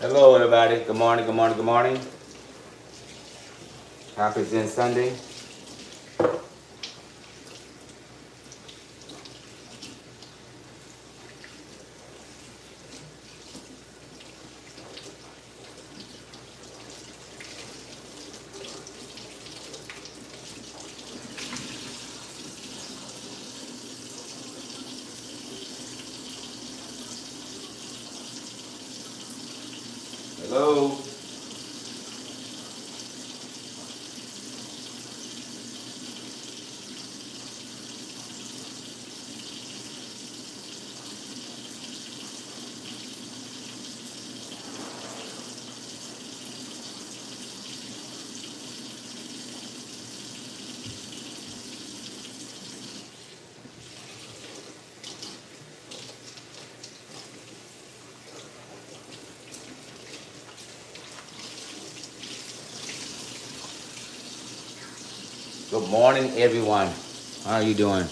Hello, everybody. Good morning, good morning, good morning. Happy Zen Sunday. Hello. Good morning, everyone. How are you doing?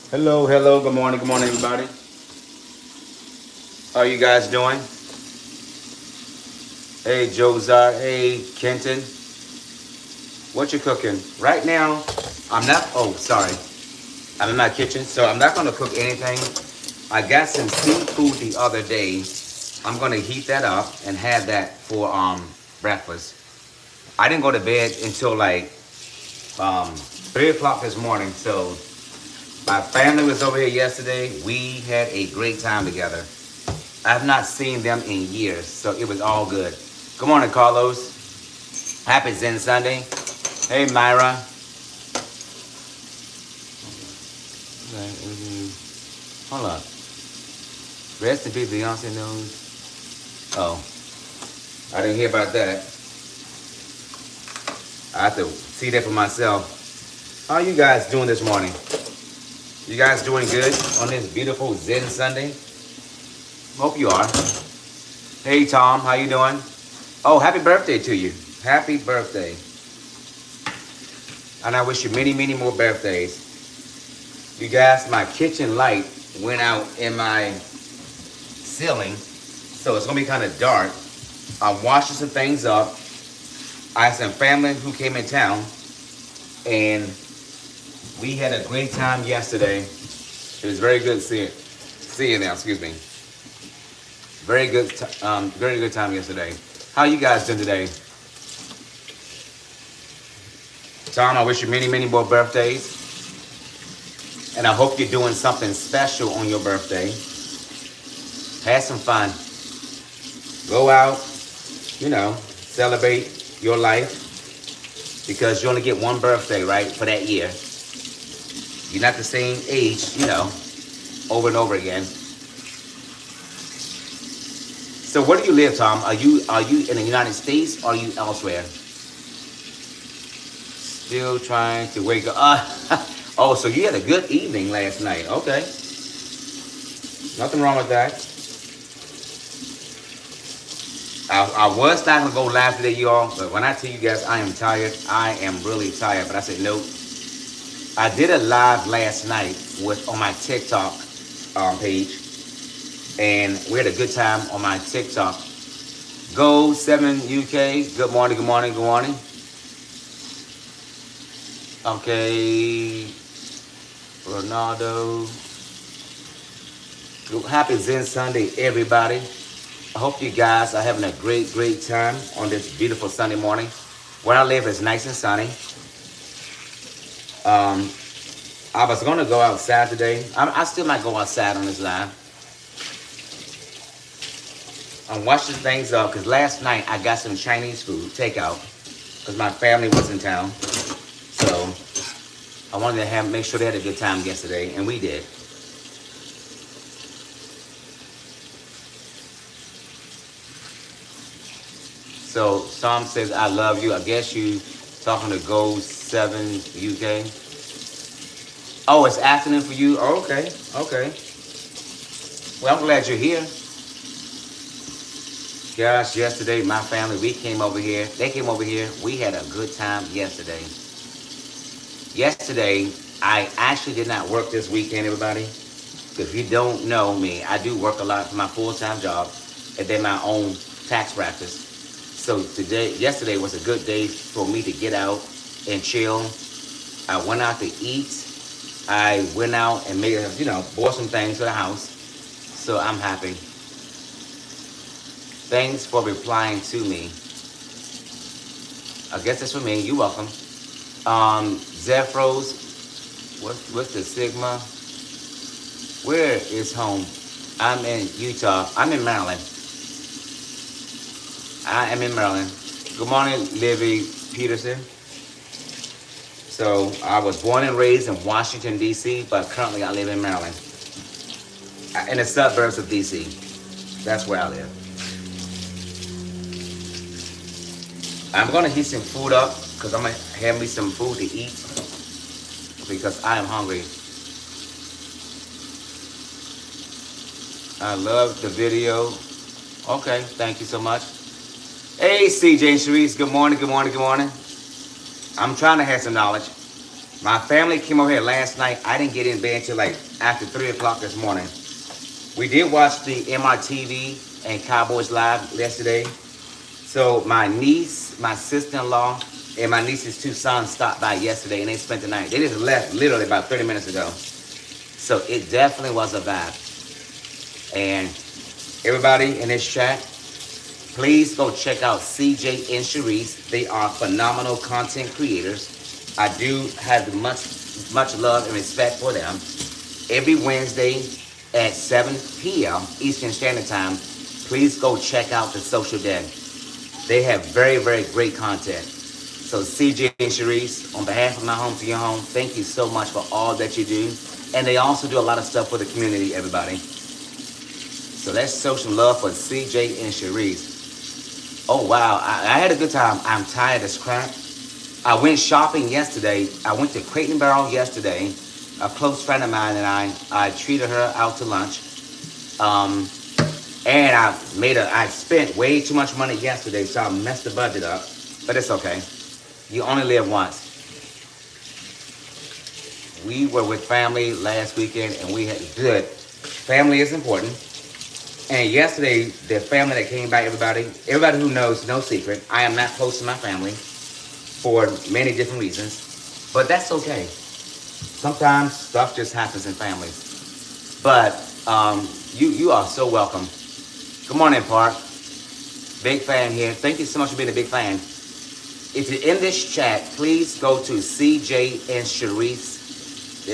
Hello, hello. Good morning, everybody. How are you guys doing? Hey, Josar. Hey, Kenton. What you cooking? Right now, I'm not, oh, sorry. I'm in my kitchen, so I'm not going to cook anything. I got some seafood the other day. I'm going to heat that up and have that for breakfast. I didn't go to bed until like 3 o'clock this morning. So my family was over here yesterday. We had a great time together. I've not seen them in years, so it was all good. Good morning, Carlos. Happy Zen Sunday. Hey, Myra. Hold up. Rest in peace, Beyonce knows. Oh, I didn't hear about that. I have to see that for myself. How are you guys doing this morning? You guys doing good on this beautiful Zen Sunday? Hope you are. Hey, Tom, how you doing? Oh, happy birthday to you. Happy birthday. And I wish you many, many more birthdays. You guys, my kitchen light went out in my ceiling, so it's gonna be kind of dark. I'm washing some things up. I had some family who came in town, and we had a great time yesterday. It was very good seeing them. Excuse me. Very good time yesterday. How you guys doing today? Tom, I wish you many, many more birthdays. And I hope you're doing something special on your birthday. Have some fun. Go out, celebrate your life. Because you only get one birthday, right, for that year. You're not the same age, over and over again. So where do you live, Tom? Are you in the United States or are you elsewhere? Still trying to wake up. Oh, so you had a good evening last night. Okay. Nothing wrong with that. I was not going to go live today, y'all. But when I tell you guys I am tired, I am really tired. But I said, nope. I did a live last night on my TikTok page. And we had a good time on my TikTok. Go 7 UK. Good morning, good morning, good morning. Okay. Ronaldo. Happy Zen Sunday, everybody. I hope you guys are having a great, great time on this beautiful Sunday morning. Where I live is nice and sunny. Um, I was gonna go outside today. I still might go outside on this live. I'm watching things up because last night I got some Chinese food takeout because my family was in town. So I wanted to make sure they had a good time yesterday, and we did. So Psalm says, "I love you." I guess you talking to Go 7 UK. Oh, it's afternoon for you. Oh, okay, okay. Well, I'm glad you're here. Gosh, yesterday my family, we came over here. They came over here. We had a good time yesterday. Yesterday, I actually did not work this weekend, everybody. If you don't know me, I do work a lot for my full-time job and then my own tax practice. So yesterday was a good day for me to get out and chill. I went out to eat. I went out and made, bought some things for the house. So I'm happy. Thanks for replying to me. I guess that's for me. You're welcome. Zephros, what's the Sigma? Where is home? I'm in Utah. I'm in Maryland. I am in Maryland. Good morning, Livy Peterson. So I was born and raised in Washington, D.C., but currently I live in Maryland. In the suburbs of D.C. That's where I live. I'm going to heat some food up because I'm going to have me some food to eat because I am hungry. I love the video. Okay, thank you so much. Hey, CJ and Sharice, good morning, good morning, good morning. I'm trying to have some knowledge. My family came over here last night. I didn't get in bed until like after 3 o'clock this morning. We did watch the MRTV and Cowboys Live yesterday. So my niece, my sister-in-law, and my niece's 2 sons stopped by yesterday and they spent the night. They just left literally about 30 minutes ago. So it definitely was a vibe. And everybody in this chat, please go check out CJ and Sharice. They are phenomenal content creators. I do have much love and respect for them. Every Wednesday at 7 p.m. Eastern Standard Time, please go check out the Social Den. They have very, very great content. So CJ and Sharice, on behalf of my home to your home, thank you so much for all that you do. And they also do a lot of stuff for the community, everybody. So let's show some love for CJ and Sharice. Oh, wow. I had a good time. I'm tired as crap. I went shopping yesterday. I went to Crate and Barrel yesterday. A close friend of mine and I treated her out to lunch. And I spent way too much money yesterday, so I messed the budget up. But it's okay. You only live once. We were with family last weekend and we had good. Family is important. And yesterday, the family that came by, everybody who knows, no secret, I am not close to my family for many different reasons. But that's okay. Sometimes stuff just happens in families. But you are so welcome. Good morning, Park. Big fan here. Thank you so much for being a big fan. If you're in this chat, please go to CJ and Sharice.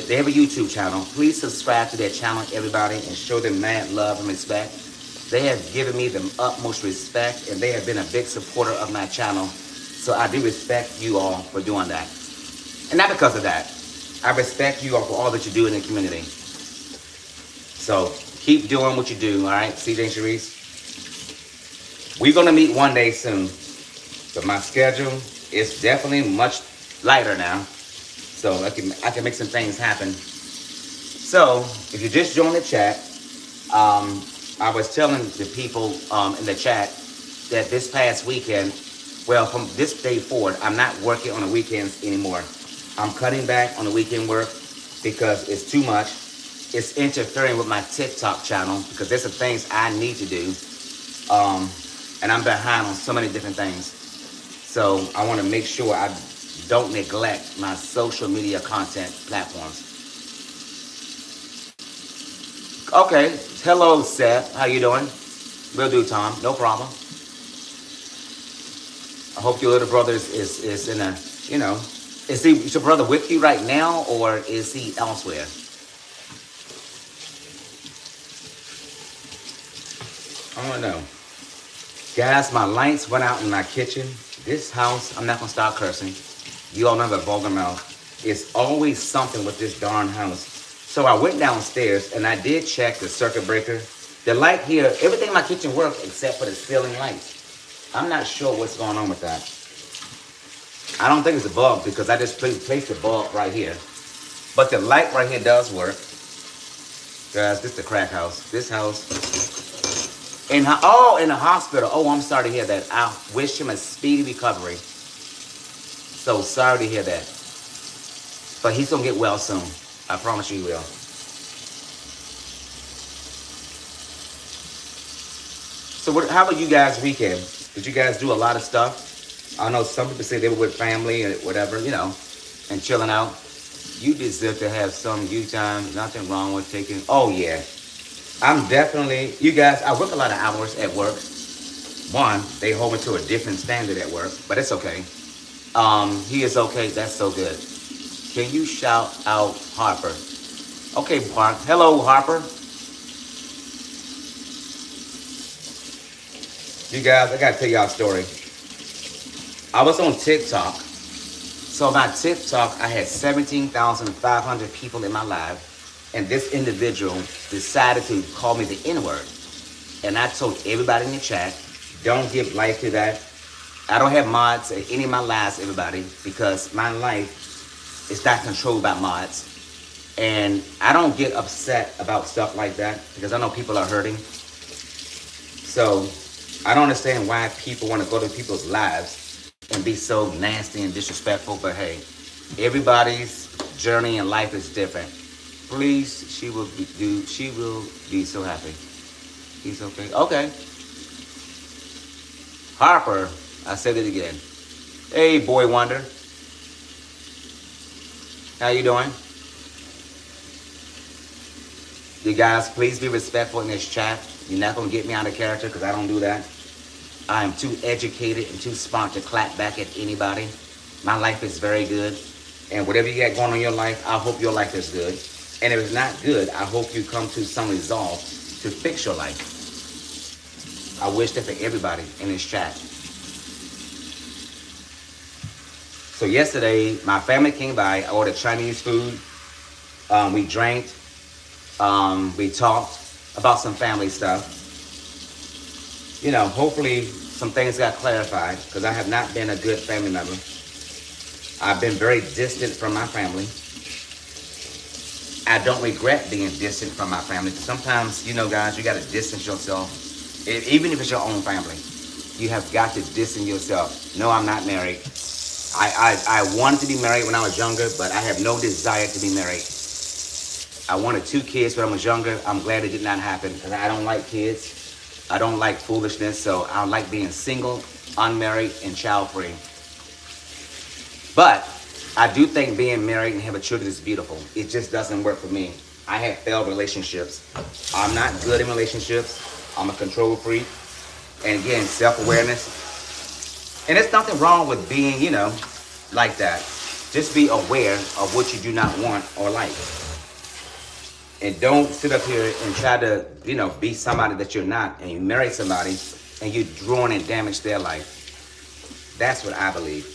They have a YouTube channel. Please subscribe to their channel, everybody, and show them mad love and respect. They have given me the utmost respect, and they have been a big supporter of my channel. So I do respect you all for doing that. And not because of that. I respect you all for all that you do in the community. So keep doing what you do, all right, CJ and Sharice? We're going to meet one day soon. But my schedule is definitely much lighter now. So I can make some things happen. So if you just joined the chat, I was telling the people in the chat that this past weekend, well, from this day forward, I'm not working on the weekends anymore. I'm cutting back on the weekend work because it's too much. It's interfering with my TikTok channel because there's some things I need to do. And I'm behind on so many different things. So I want to make sure I don't neglect my social media content platforms. Okay. Hello, Seth. How you doing? Will do, Tom. No problem. I hope your little brother is in a, Is your brother with you right now, or is he elsewhere? I don't know. Guys, my lights went out in my kitchen. This house, I'm not gonna start cursing. You all know the vulgar mouth. It's always something with this darn house. So I went downstairs and I did check the circuit breaker. The light here, everything in my kitchen worked except for the ceiling lights. I'm not sure what's going on with that. I don't think it's a bulb because I just placed the bulb right here. But the light right here does work. Guys, this is the crack house. This house. In the hospital. Oh, I'm sorry to hear that. I wish him a speedy recovery. So sorry to hear that. But he's going to get well soon. I promise you he will. So how about you guys' weekend? Did you guys do a lot of stuff? I know some people say they were with family or whatever, you know, and chilling out. You deserve to have some you time. Nothing wrong with taking. Oh, yeah. I'm definitely, you guys, I work a lot of hours at work. One, they hold me to a different standard at work, but it's okay. He is okay. That's so good. Can you shout out Harper? Okay, Mark. Hello, Harper. You guys, I got to tell y'all a story. I was on TikTok. So my TikTok, I had 17,500 people in my live. And this individual decided to call me the N-word. And I told everybody in the chat, don't give life to that. I don't have mods at any of my lives, everybody, because my life is not controlled by mods. And I don't get upset about stuff like that because I know people are hurting. So I don't understand why people want to go to people's lives and be so nasty and disrespectful. But hey, everybody's journey in life is different. Please, she will be so happy. He's okay. Okay. Harper, I said it again. Hey, boy wonder. How you doing? You guys, please be respectful in this chat. You're not going to get me out of character because I don't do that. I am too educated and too smart to clap back at anybody. My life is very good. And whatever you got going on in your life, I hope your life is good. And if it's not good, I hope you come to some resolve to fix your life. I wish that for everybody in this chat. So yesterday, my family came by. I ordered Chinese food. We drank. We talked about some family stuff. You know, hopefully some things got clarified because I have not been a good family member. I've been very distant from my family. I don't regret being distant from my family. Sometimes, you know, guys, you got to distance yourself. Even if it's your own family, you have got to distance yourself. No, I'm not married. I wanted to be married when I was younger, but I have no desire to be married. I wanted 2 kids when I was younger. I'm glad it did not happen because I don't like kids. I don't like foolishness, so I like being single, unmarried, and child-free. But I do think being married and having children is beautiful. It just doesn't work for me. I have failed relationships. I'm not good in relationships. I'm a control freak. And again, self-awareness. And there's nothing wrong with being, you know, like that. Just be aware of what you do not want or like. And don't sit up here and try to, you know, be somebody that you're not. And you marry somebody and you ruin and damage their life. That's what I believe.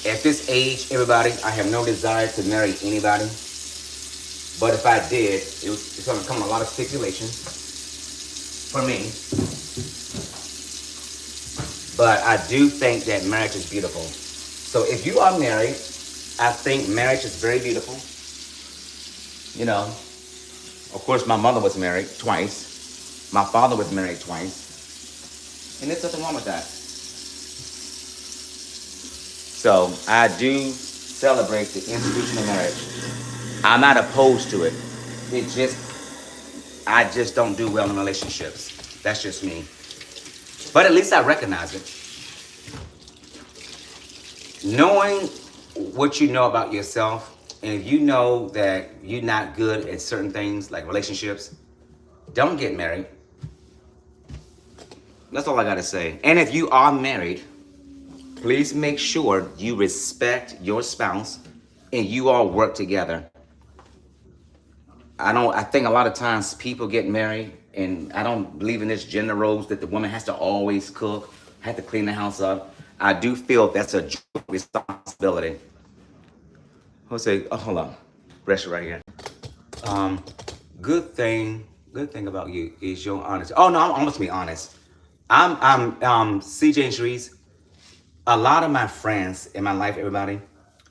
At this age, everybody, I have no desire to marry anybody. But if I did, it's going to come with a lot of stipulations for me. But I do think that marriage is beautiful. So if you are married, I think marriage is very beautiful. You know, of course, my mother was married twice. My father was married twice. And there's nothing wrong with that. So I do celebrate the institution of marriage. I'm not opposed to it. I just don't do well in relationships. That's just me. But at least I recognize it. Knowing what you know about yourself, and if you know that you're not good at certain things like relationships, don't get married. That's all I gotta say. And if you are married, Please make sure you respect your spouse and you all work together. I think a lot of times people get married, and I don't believe in this gender roles that the woman has to always cook, have to clean the house up. I do feel that's a joint responsibility. Jose, oh, hold on. Rest right here. Um, good thing about you is your honesty. Oh no, I'm gonna be honest. I'm CJ and Sharice. A lot of my friends in my life, everybody,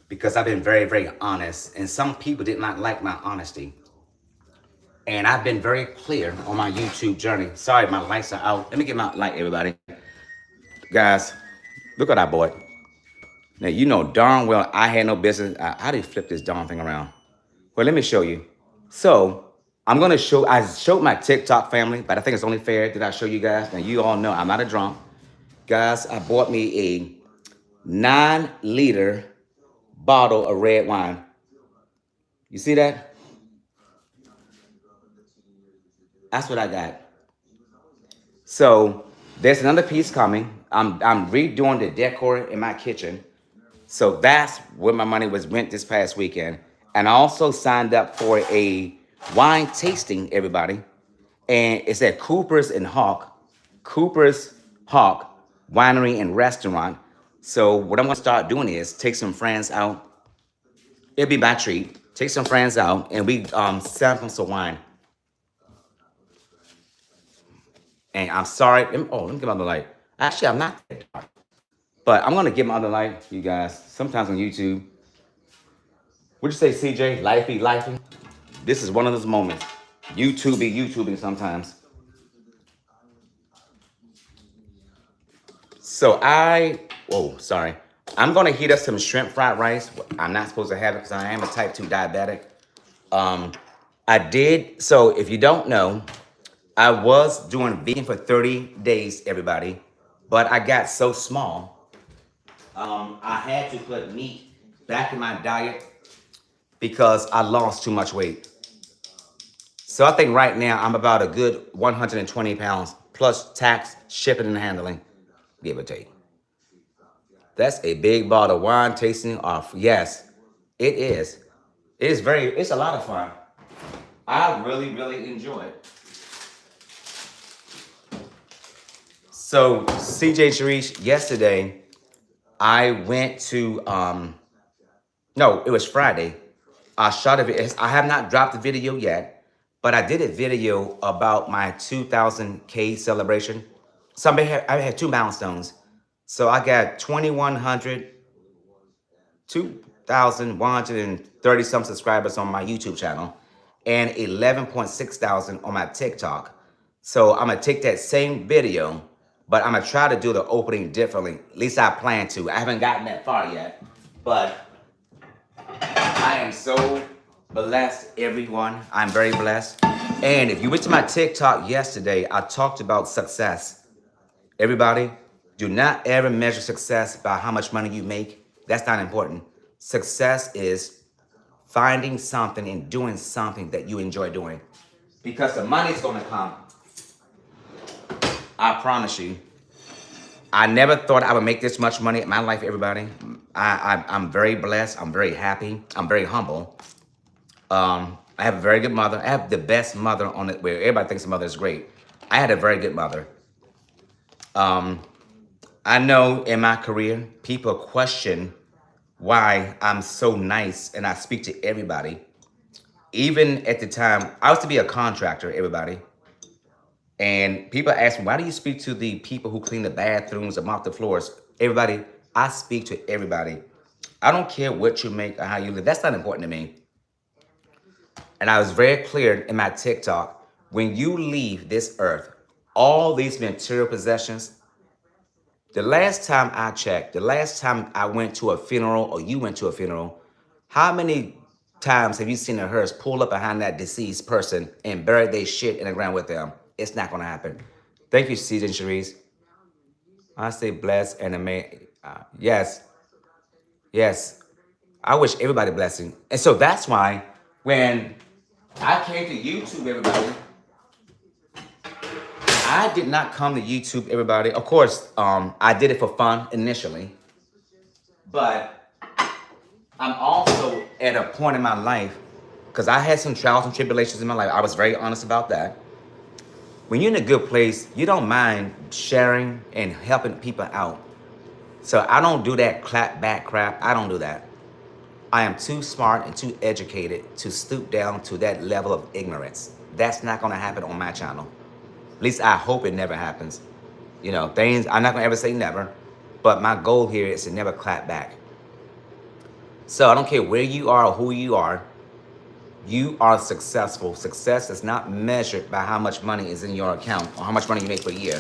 because I've been very, very honest, and some people did not like my honesty. And I've been very clear on my YouTube journey. Sorry, my lights are out. Let me get my light, everybody. Guys, look what I bought. Now, you know darn well I had no business. How do you flip this darn thing around? Well, let me show you. So, I showed my TikTok family, but I think it's only fair that I show you guys. Now, you all know I'm not a drunk. Guys, I bought me a 9-liter bottle of red wine. You see that? That's what I got. So there's another piece coming. I'm redoing the decor in my kitchen. So that's where my money was went this past weekend. And I also signed up for a wine tasting, everybody. And it's at Cooper's Hawk Winery and Restaurant. So what I'm gonna start doing is take some friends out. It'll be my treat. Take some friends out and we sample some wine. And I'm sorry. Let me get my other light. Actually, I'm not that dark. But I'm gonna get my other light, you guys. Sometimes on YouTube. What'd you say, CJ? Lifey, lifey. This is one of those moments. YouTubing sometimes. So sorry. I'm gonna heat up some shrimp fried rice. I'm not supposed to have it because I am a type 2 diabetic. So if you don't know, I was doing vegan for 30 days, everybody. But I got so small, I had to put meat back in my diet because I lost too much weight. So I think right now I'm about a good 120 pounds plus tax, shipping, and handling, give or take. That's a big bottle of wine tasting off. Yes, it is. It's a lot of fun. I really, really enjoy it. So CJ Sharice, yesterday, I went to, no, it was Friday. I shot a video. I have not dropped the video yet, but I did a video about my 2000K celebration. I had 2 milestones. So I got 2,130 some subscribers on my YouTube channel and 11.6 thousand on my TikTok. So I'm gonna take that same video, but I'm gonna try to do the opening differently. At least I plan to. I haven't gotten that far yet, but I am so blessed, everyone. I'm very blessed. And if you went to my TikTok yesterday, I talked about success. Everybody, do not ever measure success by how much money you make. That's not important. Success is finding something and doing something that you enjoy doing. Because the money's gonna come. I promise you. I never thought I would make this much money in my life, everybody. I'm very blessed. I'm very happy. I'm very humble. I have a very good mother. I have the best mother on it, where everybody thinks the mother is great. I had a very good mother. I know in my career, people question why I'm so nice and I speak to everybody. Even at the time, I used to be a contractor, everybody. And people ask me, why do you speak to the people who clean the bathrooms and mop the floors? Everybody, I speak to everybody. I don't care what you make or how you live. That's not important to me. And I was very clear in my TikTok, when you leave this earth, all these material possessions, the last time I checked, the last time I went to a funeral or you went to a funeral, how many times have you seen a hearse pull up behind that deceased person and bury their shit in the ground with them? It's not going to happen. Thank you, Season Sharice. I say blessed and amazing. Yes. Yes. I wish everybody blessing. And so that's why when I came to YouTube, everybody, I did not come to YouTube, everybody. Of course, I did it for fun initially. But I'm also at a point in my life, because I had some trials and tribulations in my life. I was very honest about that. When you're in a good place, you don't mind sharing and helping people out. So I don't do that clap back crap. I don't do that. I am too smart and too educated to stoop down to that level of ignorance. That's not going to happen on my channel. At least I hope it never happens. You know, things, I'm not going to ever say never, but my goal here is to never clap back. So I don't care where you are or who you are successful. Success is not measured by how much money is in your account or how much money you make per year.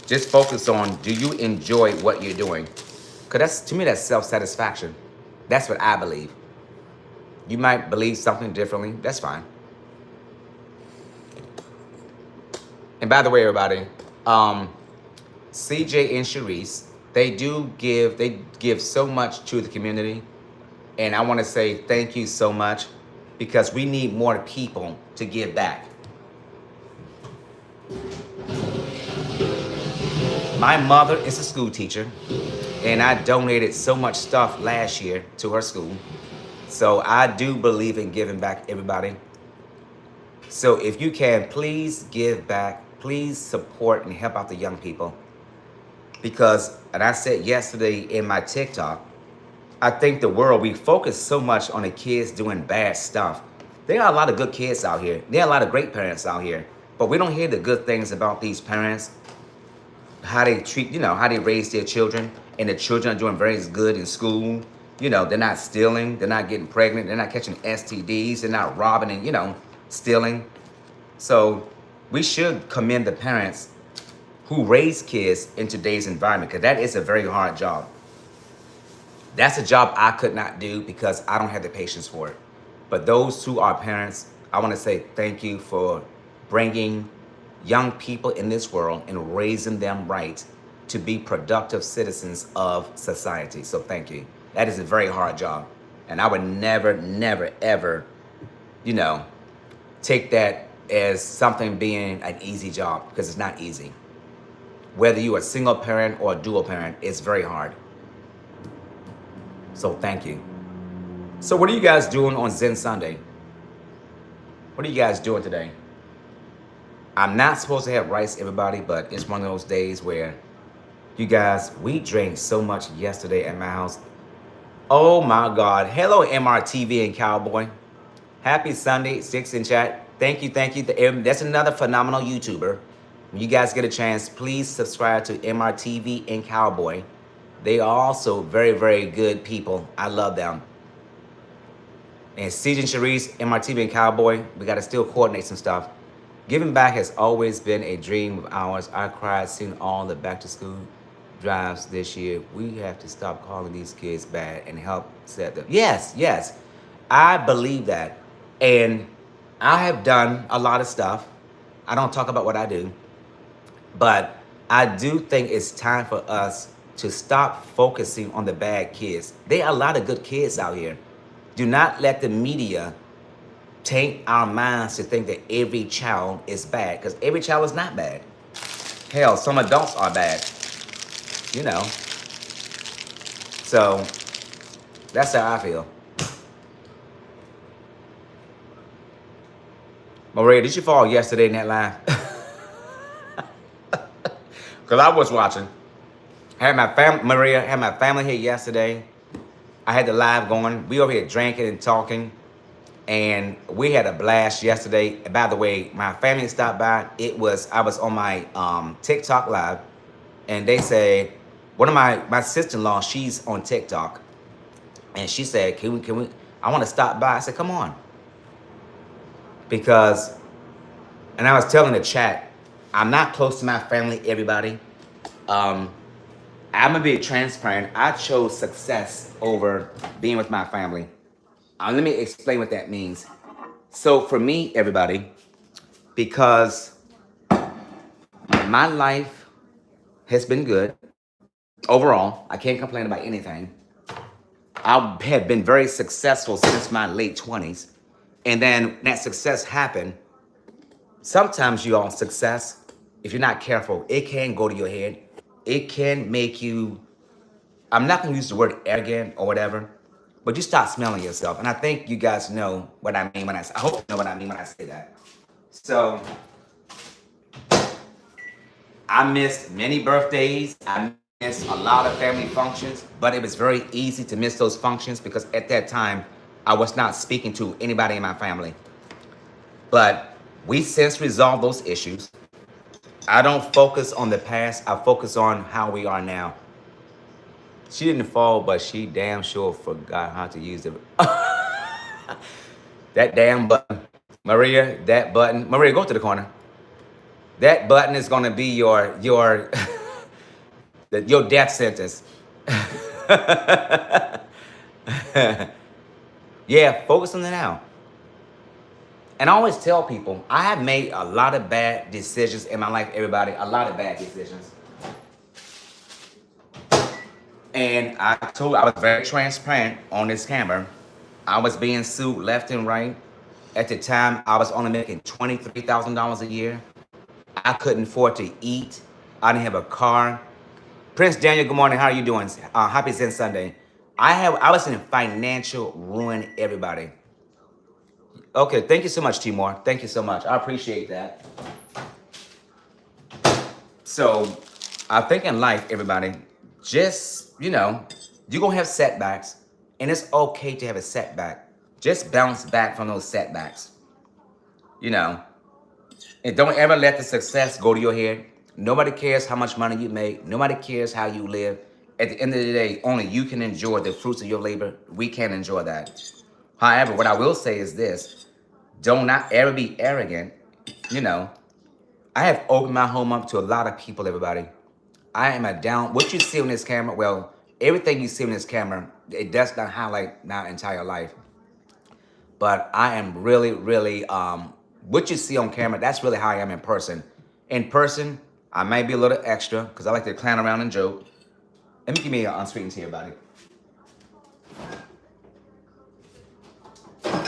Just focus on, do you enjoy what you're doing? Because that's, to me, that's self-satisfaction. That's what I believe. You might believe something differently. That's fine. And by the way, everybody, CJ and Sharice, they give so much to the community. And I want to say thank you so much, because we need more people to give back. My mother is a school teacher, and I donated so much stuff last year to her school. So I do believe in giving back, everybody. So if you can, please give back. Please support and help out the young people. Because, and I said yesterday in my TikTok, I think the world, we focus so much on the kids doing bad stuff. There are a lot of good kids out here. There are a lot of great parents out here. But we don't hear the good things about these parents. How they treat, you know, how they raise their children. And the children are doing very good in school. You know, they're not stealing. They're not getting pregnant. They're not catching STDs. They're not robbing and, you know, stealing. So we should commend the parents who raise kids in today's environment, because that is a very hard job. That's a job I could not do because I don't have the patience for it. But those who are parents, I want to say thank you for bringing young people in this world and raising them right to be productive citizens of society. So thank you. That is a very hard job. And I would never, never, ever, you know, take that as something being an easy job, because it's not easy. Whether you are a single parent or a dual parent, it's very hard. So thank you. So what are you guys doing on Zen Sunday? What are you guys doing today? I'm not supposed to have rice, everybody, but it's one of those days where, you guys, we drank so much yesterday at my house. Oh my God. Hello, MRTV and Cowboy. Happy Sunday, 6 in chat. Thank you, thank you. That's another phenomenal YouTuber. When you guys get a chance, please subscribe to MRTV and Cowboy. They are also very, very good people. I love them. And CJ and Sharice, MRTV and Cowboy, we got to still coordinate some stuff. Giving back has always been a dream of ours. I cried seeing all the back to school drives this year. We have to stop calling these kids bad and help set them. Yes, yes. I believe that. And I have done a lot of stuff. I don't talk about what I do. But I do think it's time for us to stop focusing on the bad kids. There are a lot of good kids out here. Do not let the media taint our minds to think that every child is bad, because every child is not bad. Hell, some adults are bad, you know. So that's how I feel. Maria, did you fall yesterday in that live? Because I was watching. Had my Maria had my family here yesterday. I had the live going. We over here drinking and talking. And we had a blast yesterday. And by the way, my family stopped by. I was on my TikTok live. And they said, one of my sister-in-law, she's on TikTok. And she said, can we, I want to stop by. I said, come on. Because, and I was telling the chat, I'm not close to my family, everybody. I'm gonna be transparent. I chose success over being with my family. Let me explain what that means. So for me, everybody, because my life has been good overall, I can't complain about anything. I have been very successful since my late 20s. And then that success happened. Sometimes you all success, if you're not careful, it can go to your head. It can make you I'm not going to use the word arrogant or whatever, but you start smelling yourself. And I think you guys know what I mean when I hope you know what I mean when I say that. So I missed many birthdays. I missed a lot of family functions, but it was very easy to miss those functions because at that time, I was not speaking to anybody in my family. But we since resolved those issues. I don't focus on the past. I focus on how we are now. She didn't fall, but she damn sure forgot how to use it. That damn button. Maria, that button. Maria, go to the corner. That button is gonna be your your death sentence. Yeah, focus on the now. And I always tell people, I have made a lot of bad decisions in my life, everybody. A lot of bad decisions. And I was very transparent on this camera. I was being sued left and right. At the time, I was only making $23,000 a year. I couldn't afford to eat. I didn't have a car. Prince Daniel, good morning. How are you doing? Happy Zen Sunday. I was in financial ruin, everybody. Okay, thank you so much, Timor. Thank you so much. I appreciate that. So, I think in life, everybody, just, you're going to have setbacks, and it's okay to have a setback. Just bounce back from those setbacks. And don't ever let the success go to your head. Nobody cares how much money you make. Nobody cares how you live. At the end of the day, only you can enjoy the fruits of your labor. We can't enjoy that. However, what I will say is this. Do not ever be arrogant. I have opened my home up to a lot of people, everybody. I am what you see on this camera, well, everything you see on this camera, it does not highlight my entire life. But I am really, really, what you see on camera, that's really how I am in person. In person, I might be a little extra because I like to clown around and joke. Let me give me an unsweetened tea, everybody.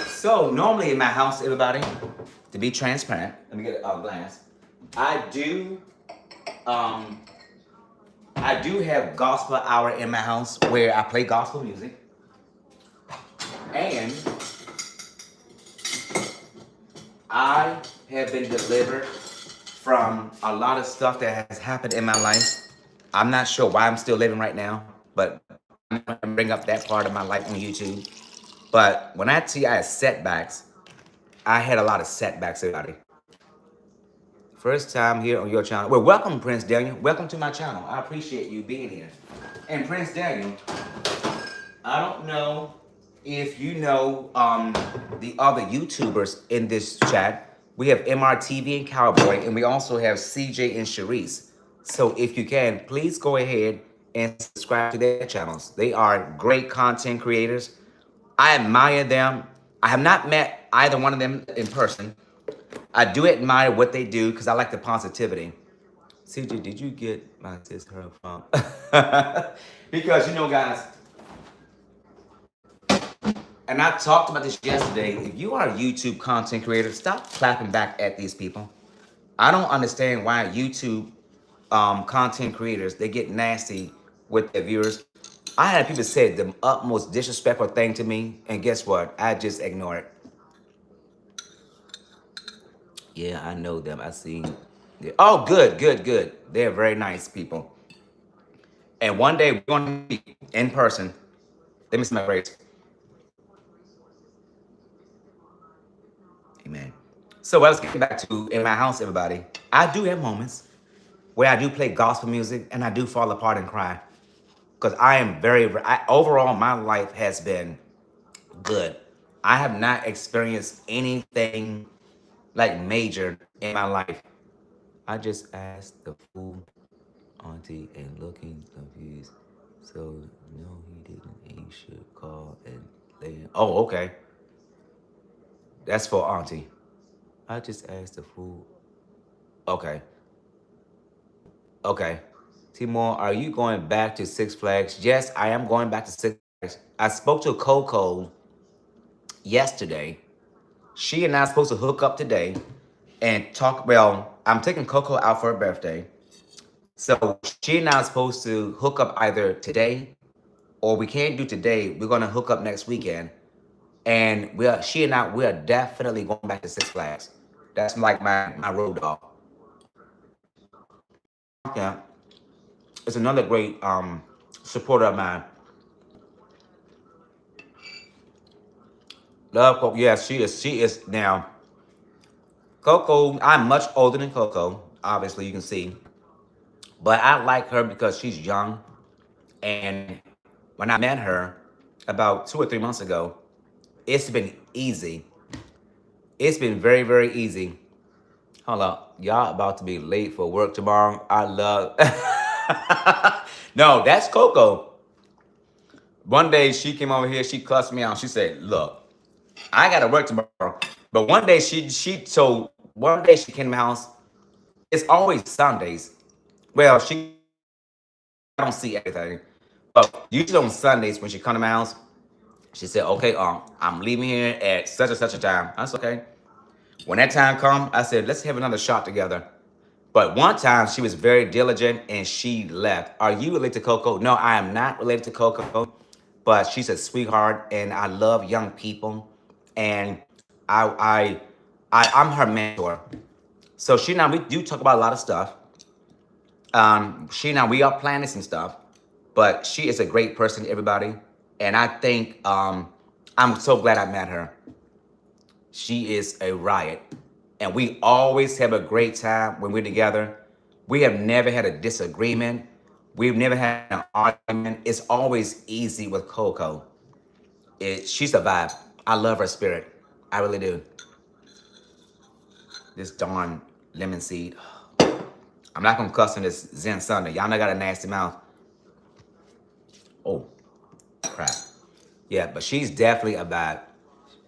So normally in my house, everybody, to be transparent, let me get a glass. I do have gospel hour in my house where I play gospel music. And I have been delivered from a lot of stuff that has happened in my life. I'm not sure why I'm still living right now, but I'm going to bring up that part of my life on YouTube. But when I tell you I had setbacks, I had a lot of setbacks, everybody. First time here on your channel. Well, welcome, Prince Daniel. Welcome to my channel. I appreciate you being here. And Prince Daniel, I don't know if you know the other YouTubers in this chat. We have MRTV and Cowboy, and we also have CJ and Sharice. So if you can, please go ahead and subscribe to their channels. They are great content creators. I admire them. I have not met either one of them in person. I do admire what they do because I like the positivity. CJ, did you get my sis her from? Because, guys, and I talked about this yesterday. If you are a YouTube content creator, stop clapping back at these people. I don't understand why YouTube content creators, they get nasty with their viewers. I had people say the utmost disrespectful thing to me, and guess what? I just ignore it. Yeah, I know them. I see. Oh, good, good, good. They're very nice people. And one day we're going to meet in person. Let me see my grades. Amen. So let's get back to in my house, everybody. I do have moments where I do play gospel music and I do fall apart and cry. Because I am overall, my life has been good. I have not experienced anything like major in my life. I just asked the fool auntie and looking confused. So, no, he didn't. He should call and lay. Oh, okay. That's for auntie. I just asked the fool. Okay. Okay. Timor, are you going back to Six Flags? Yes, I am going back to Six Flags. I spoke to Coco yesterday. She and I are supposed to hook up today and talk. Well, I'm taking Coco out for her birthday. So she and I are supposed to hook up either today or we can't do today. We're gonna hook up next weekend, and she and I we are definitely going back to Six Flags. That's like my road dog. Yeah, it's another great supporter of mine. Love Coco. Yeah, she is. She is now. Coco, I'm much older than Coco. Obviously, you can see, but I like her because she's young. And when I met her about 2 or 3 months ago, it's been easy. It's been very, very easy. Hold up. Y'all about to be late for work tomorrow. I love. No, that's Coco. One day she came over here, she cussed me out. She said, "Look, I gotta work tomorrow." But one day one day she came to my house. It's always Sundays. Well, she I don't see everything. But usually on Sundays when she come to my house, she said, "Okay, I'm leaving here at such and such a time." I said, "Okay." When that time come, I said, "Let's have another shot together." But one time she was very diligent and she left. Are you related to Coco? No, I am not related to Coco, but she's a sweetheart and I love young people. And I, I'm her mentor. So she and I, we do talk about a lot of stuff. She and I, we are planning some stuff, but she is a great person, everybody. And I think I'm so glad I met her. She is a riot. And we always have a great time when we're together. We have never had a disagreement. We've never had an argument. It's always easy with Coco. She's a vibe. I love her spirit. I really do. This darn lemon seed. I'm not gonna cuss on this Zen Sunday. Y'all know I got a nasty mouth. Oh, crap. Yeah, but she's definitely a vibe.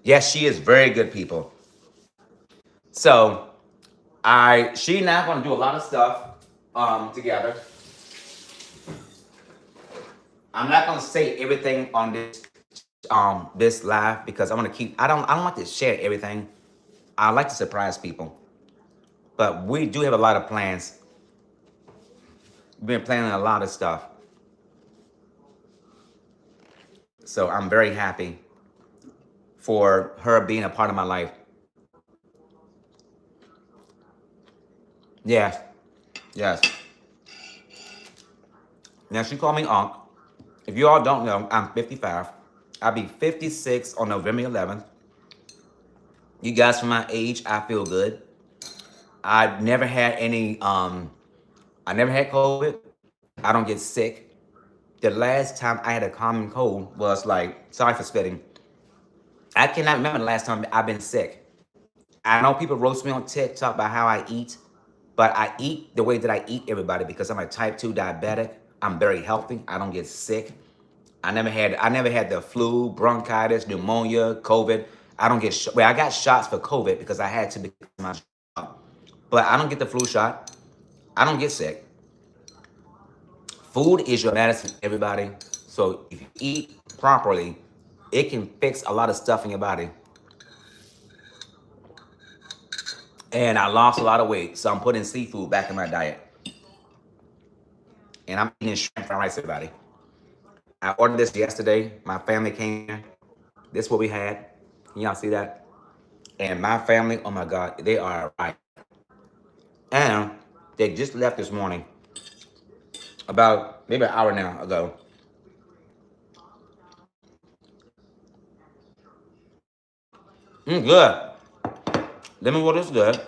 Yes, she is very good people. So she and I are gonna do a lot of stuff together. I'm not gonna say everything on this live because I want to keep. I don't like to share everything. I like to surprise people, but we do have a lot of plans. We've been planning a lot of stuff, so I'm very happy for her being a part of my life. Yes, yes. Now she called me Unc. If you all don't know, I'm 55. I'll be 56 on November 11th. You guys from my age, I feel good. I've never had any. I never had COVID. I don't get sick. The last time I had a common cold was like, sorry for spitting. I cannot remember the last time I've been sick. I know people roast me on TikTok about how I eat, but I eat the way that I eat everybody because I'm a type 2 diabetic. I'm very healthy. I don't get sick. I never had the flu, bronchitis, pneumonia, COVID. I don't get well, I got shots for COVID because I had to because of my job. But I don't get the flu shot. I don't get sick. Food is your medicine, everybody. So if you eat properly, it can fix a lot of stuff in your body. And I lost a lot of weight, so I'm putting seafood back in my diet. And I'm eating shrimp fried rice, everybody. I ordered this yesterday. My family came here. This is what we had. Can y'all see that? And my family, oh my God, they are right. And they just left this morning, about maybe an hour now ago. Good. Lemon water is good.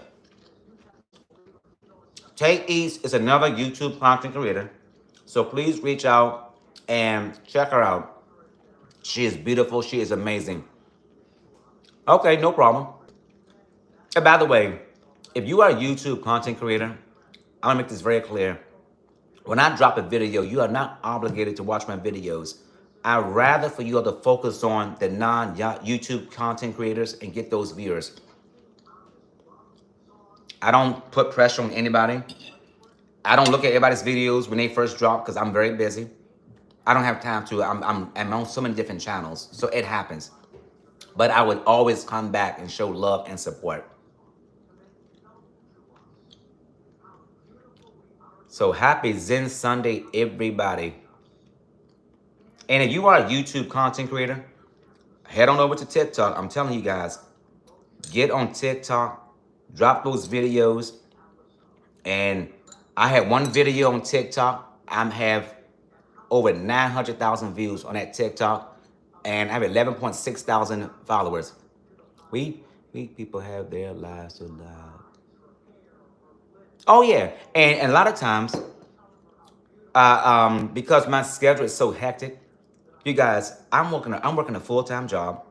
Take East is another YouTube content creator. So please reach out and check her out. She is beautiful. She is amazing. Okay, no problem. And by the way, if you are a YouTube content creator, I'm gonna make this very clear. When I drop a video, you are not obligated to watch my videos. I'd rather for you all to focus on the non-YouTube content creators and get those viewers. I don't put pressure on anybody. I don't look at everybody's videos when they first drop because I'm very busy. I don't have time to. I'm on so many different channels, so it happens. But I would always come back and show love and support. So happy Zen Sunday, everybody. And if you are a YouTube content creator, head on over to TikTok. I'm telling you guys, get on TikTok, drop those videos. And I had one video on TikTok. I have over 900,000 views on that TikTok. And I have 11.6 thousand followers. We people have their lives so loud. Oh yeah, and a lot of times, because my schedule is so hectic, you guys, I'm working a full-time job.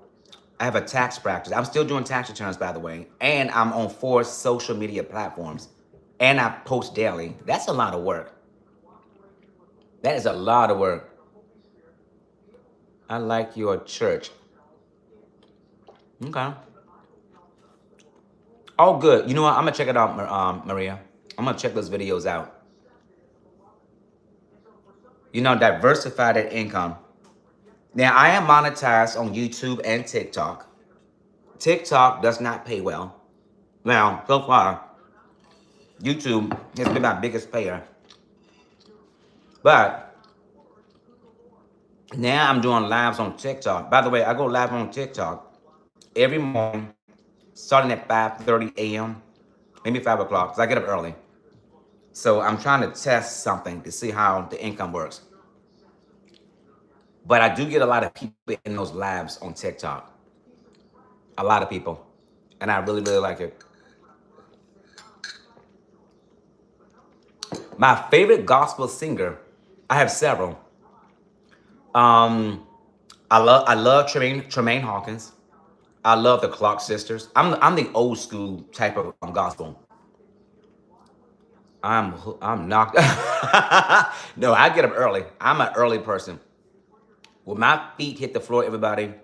I have a tax practice. I'm still doing tax returns, by the way, and I'm on 4 social media platforms, and I post daily. That's a lot of work. That is a lot of work. I like your church. Okay. Oh, good. You know what? I'm gonna check it out, Maria. I'm gonna check those videos out. Diversify that income. Now, I am monetized on YouTube and TikTok. TikTok does not pay well. Now, so far, YouTube has been my biggest payer. But now I'm doing lives on TikTok. By the way, I go live on TikTok every morning, starting at 5:30 a.m., maybe 5 o'clock, because I get up early. So I'm trying to test something to see how the income works. But I do get a lot of people in those lives on TikTok. A lot of people. And I really, really like it. My favorite gospel singer, I have several. I love Tremaine Hawkins. I love the Clark sisters. I'm the old school type of gospel. I'm knocked. No, I get up early. I'm an early person. When my feet hit the floor, everybody,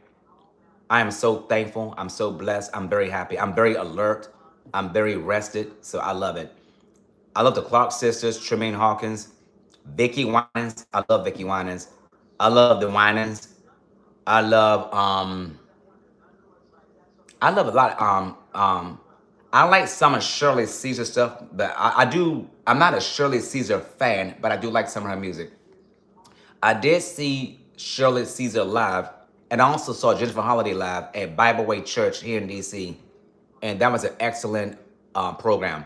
I am so thankful. I'm so blessed. I'm very happy. I'm very alert. I'm very rested. So I love it. I love the Clark sisters, Tremaine Hawkins, Vicky Winans. I love Vicky Winans. I love the Winans. I love I love a lot. I like some of Shirley Caesar stuff, but I'm not a Shirley Caesar fan, but I do like some of her music. I did see Shirley Caesar live, and I also saw Jennifer Holliday live at Bible Way Church here in DC, and that was an excellent program.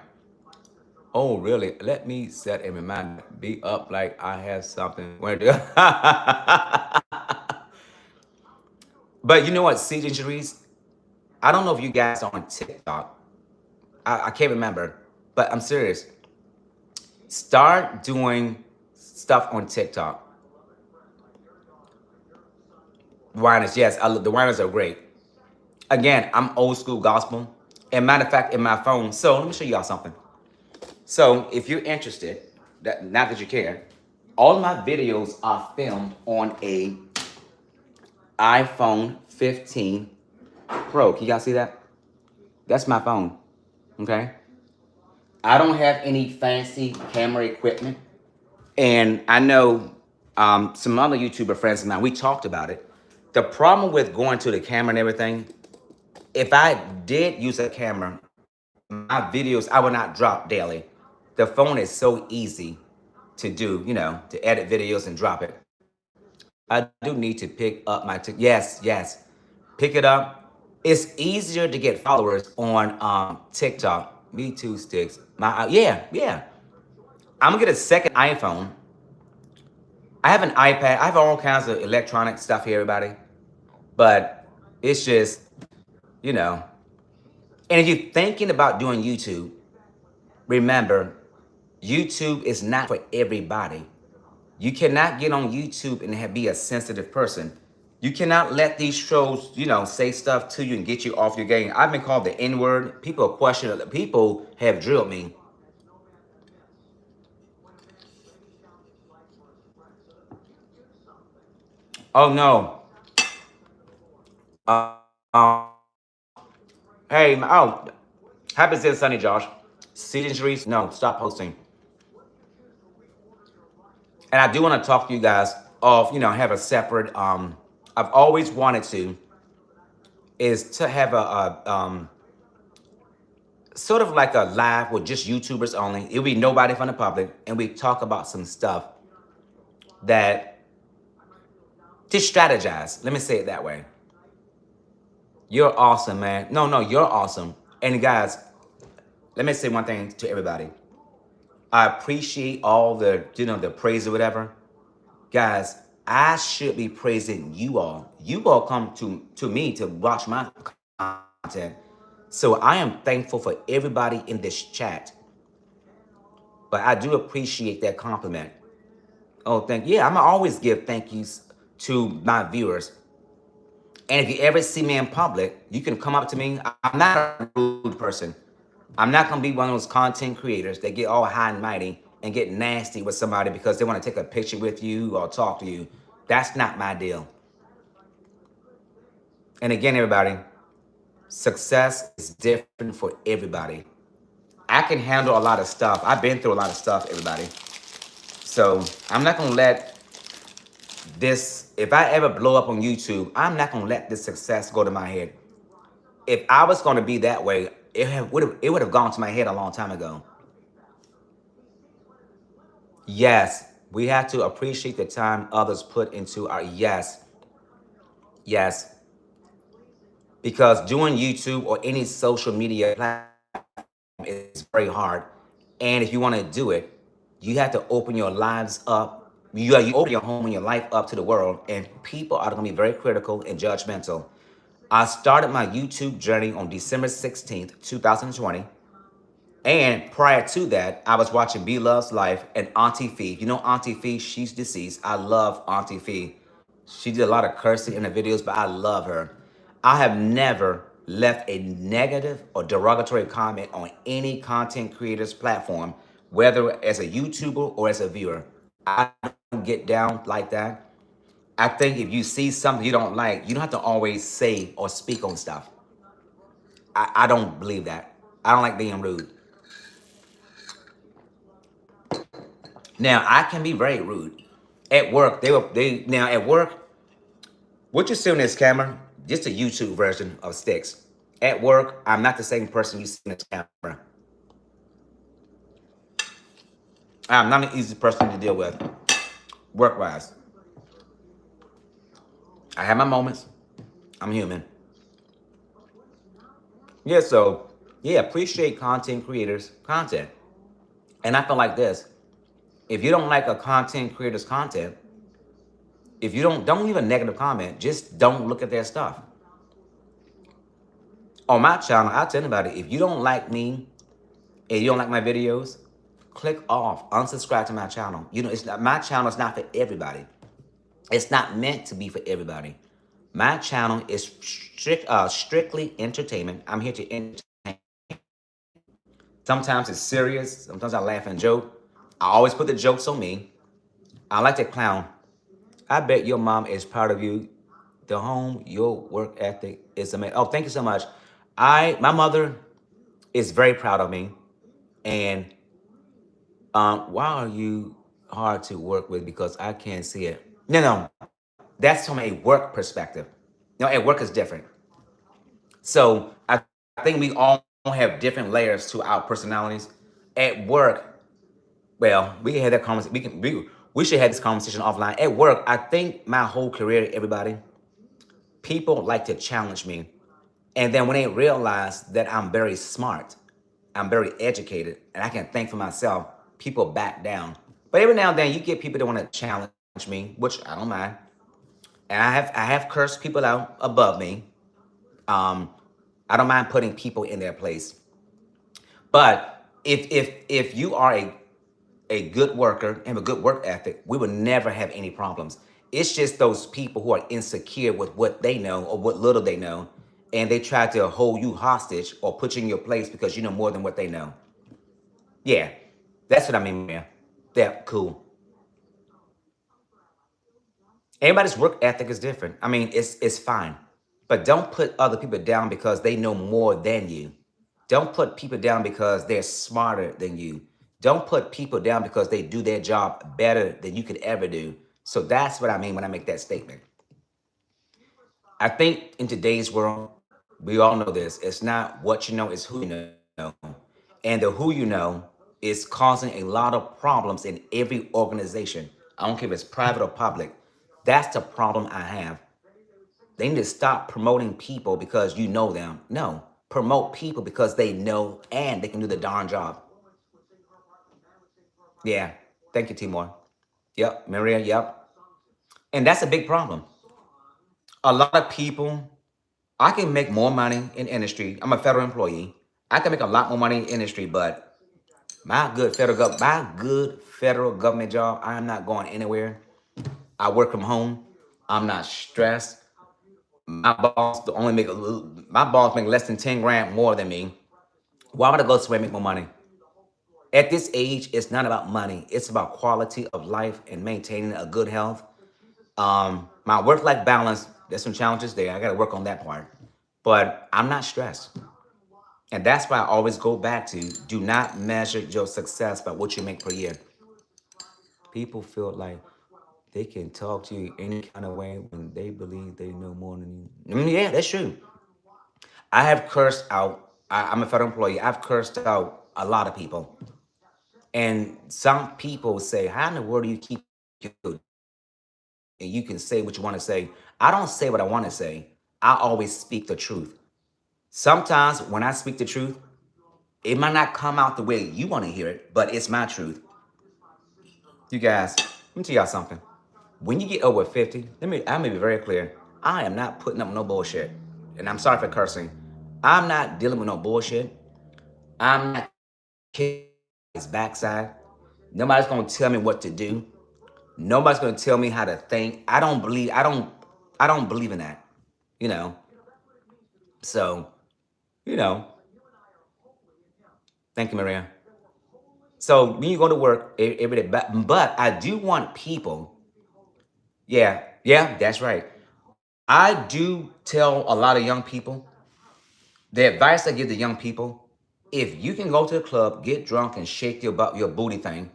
Oh, really? Let me set a reminder. Be up like I have something. But you know what, CJ and Sharice? I don't know if you guys are on TikTok. I can't remember, but I'm serious. Start doing stuff on TikTok. Winers, yes, the Winers are great. Again, I'm old school gospel. And matter of fact, in my phone. So let me show y'all something. So if you're interested, not that you care, all my videos are filmed on a iPhone 15 Pro. Can y'all see that? That's my phone. Okay. I don't have any fancy camera equipment. And I know some other YouTuber friends of mine, we talked about it. The problem with going to the camera and everything, if I did use a camera, my videos, I would not drop daily. The phone is so easy to do, to edit videos and drop it. I do need to pick up my yes. Pick it up. It's easier to get followers on TikTok. Me too, Sticks. Yeah. I'm gonna get a second iPhone. I have an iPad. I have all kinds of electronic stuff here, everybody. But it's just, you know. And if you're thinking about doing YouTube, remember, YouTube is not for everybody. You cannot get on YouTube and be a sensitive person. You cannot let these shows, say stuff to you and get you off your game. I've been called the N-word. People question it. People have drilled me. Oh, no. Uh, hey, happy Zen Sunday, Josh. Season Sharice, no, stop posting. And I do want to talk to you guys of, have a separate, I've always wanted is to have a sort of like a live with just YouTubers only. It'll be nobody from the public. And we talk about some stuff that Just strategize. Let me say it that way. You're awesome, man. No, no, you're awesome. And guys, let me say one thing to everybody. I appreciate all the, the praise or whatever. Guys, I should be praising you all. You all come to me to watch my content. So I am thankful for everybody in this chat. But I do appreciate that compliment. Oh, yeah, I'm gonna always give thank yous to my viewers. And if you ever see me in public, you can come up to me. I'm not a rude person. I'm not gonna be one of those content creators that get all high and mighty and get nasty with somebody because they want to take a picture with you or talk to you. That's not my deal. And again, everybody, success is different for everybody. I can handle a lot of stuff. I've been through a lot of stuff, everybody. So I'm not gonna let this, if I ever blow up on YouTube, I'm not gonna let this success go to my head. If I was gonna be that way, it would have gone to my head a long time ago. Yes, we have to appreciate the time others put into our yes. Because doing YouTube or any social media platform is very hard. And if you want to do it, you have to open your lives up. You open your home and your life up to the world, and people are going to be very critical and judgmental. I started my YouTube journey on December 16th, 2020. And prior to that, I was watching B Love's Life and Auntie Fee. You know Auntie Fee, she's deceased. I love Auntie Fee. She did a lot of cursing in the videos, but I love her. I have never left a negative or derogatory comment on any content creator's platform, whether as a YouTuber or as a viewer. I don't get down like that. I think if you see something you don't like, you don't have to always say or speak on stuff. I don't believe that. I don't like being rude. Now I can be very rude. At work, they now at work, what you see on this camera, just a YouTube version of Sticks. At work, I'm not the same person you see in this camera. I'm not an easy person to deal with, work-wise. I have my moments. I'm human. Yeah, so yeah, appreciate content creators' content. And I feel like this. If you don't like a content creator's content, if you don't leave a negative comment, just don't look at their stuff. On my channel, I'll tell anybody, if you don't like me and you don't like my videos, click off, unsubscribe to my channel. You know, it's not, my channel is not for everybody. It's not meant to be for everybody. My channel is strictly entertainment. I'm here to entertain. Sometimes it's serious. Sometimes I laugh and joke. I always put the jokes on me. I like to clown. I bet your mom is proud of you. The home, your work ethic is amazing. Oh, thank you so much. My mother is very proud of me. And why are you hard to work with? Because I can't see it. No, that's from a work perspective. No, at work is different. So I think we all have different layers to our personalities. At work, well, we can have that conversation. We should have this conversation offline. At work, I think my whole career, everybody, people like to challenge me. And then when they realize that I'm very smart, I'm very educated, and I can think for myself, people back down. But every now and then you get people that want to challenge me, which I don't mind. And I have cursed people out above me. I don't mind putting people in their place. But if you are a good worker and have a good work ethic, we will never have any problems. It's just those people who are insecure with what they know or what little they know, and they try to hold you hostage or put you in your place because you know more than what they know. Yeah, that's what I mean, man. Yeah, cool. Everybody's work ethic is different. I mean, it's fine. But don't put other people down because they know more than you. Don't put people down because they're smarter than you. Don't put people down because they do their job better than you could ever do. So that's what I mean when I make that statement. I think in today's world, we all know this. It's not what you know, it's who you know. And the who you know is causing a lot of problems in every organization. I don't care if it's private or public. That's the problem I have. They need to stop promoting people because you know them. No, promote people because they know and they can do the darn job. Yeah. Thank you, Timor. Yep. Maria, yep. And that's a big problem. A lot of people, I can make more money in industry. I'm a federal employee. I can make a lot more money in industry, but my good federal government job, I'm not going anywhere. I work from home. I'm not stressed. My boss make less than 10 grand more than me. Why would I go somewhere and make more money? At this age, it's not about money. It's about quality of life and maintaining a good health. My work-life balance, there's some challenges there. I got to work on that part. But I'm not stressed. And that's why I always go back to do not measure your success by what you make per year. People feel like they can talk to you any kind of way when they believe they know more than you. Yeah, that's true. I have cursed out, I'm a federal employee, I've cursed out a lot of people. And some people say, how in the world do you keep your and you can say what you want to say? I don't say what I want to say. I always speak the truth. Sometimes when I speak the truth, it might not come out the way you want to hear it, but it's my truth. You guys, let me tell y'all something. When you get over 50, I'm gonna be very clear. I am not putting up no bullshit. And I'm sorry for cursing. I'm not dealing with no bullshit. I'm not kicking his backside. Nobody's gonna tell me what to do. Nobody's gonna tell me how to think. I don't believe in that. You know. So, you know, thank you, Maria. So when you go to work every day, but I do want people, yeah, yeah, that's right. I do tell a lot of young people, the advice I give to young people, if you can go to the club, get drunk and shake your booty thing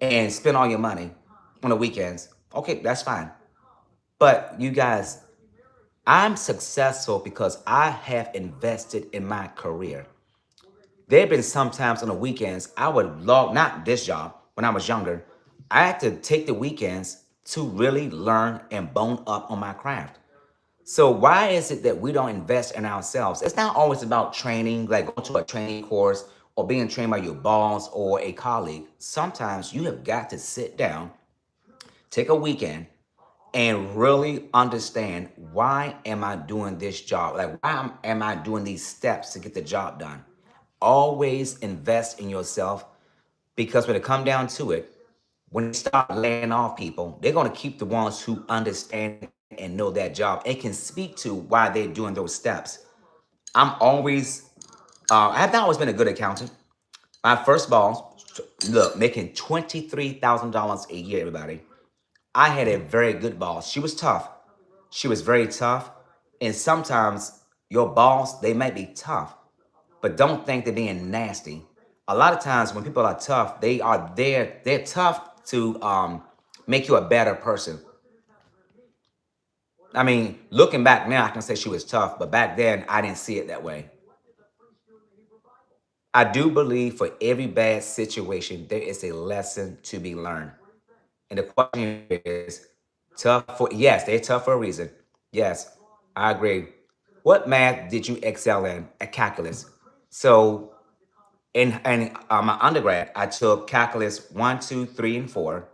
and spend all your money on the weekends, okay, that's fine. But you guys, I'm successful because I have invested in my career. There have been some times on the weekends I would log, not this job, when I was younger, I had to take the weekends to really learn and bone up on my craft. So why is it that we don't invest in ourselves? It's not always about training, like going to a training course or being trained by your boss or a colleague. Sometimes you have got to sit down, take a weekend, and really understand, why am I doing this job? Like, why am I doing these steps to get the job done? Always invest in yourself, because when it come down to it, when they start laying off people, they're going to keep the ones who understand and know that job and can speak to why they're doing those steps. I have not always been a good accountant. My first boss, look, making $23,000 a year, everybody. I had a very good boss. She was tough. She was very tough. And sometimes your boss, they might be tough, but don't think they're being nasty. A lot of times when people are tough, they're tough to make you a better person. I mean, looking back now, I can say she was tough, but back then I didn't see it that way. I do believe for every bad situation, there is a lesson to be learned. And the question is, yes, they're tough for a reason. Yes, I agree. What math did you excel in at calculus? So in my undergrad, I took calculus one, two, three, and four.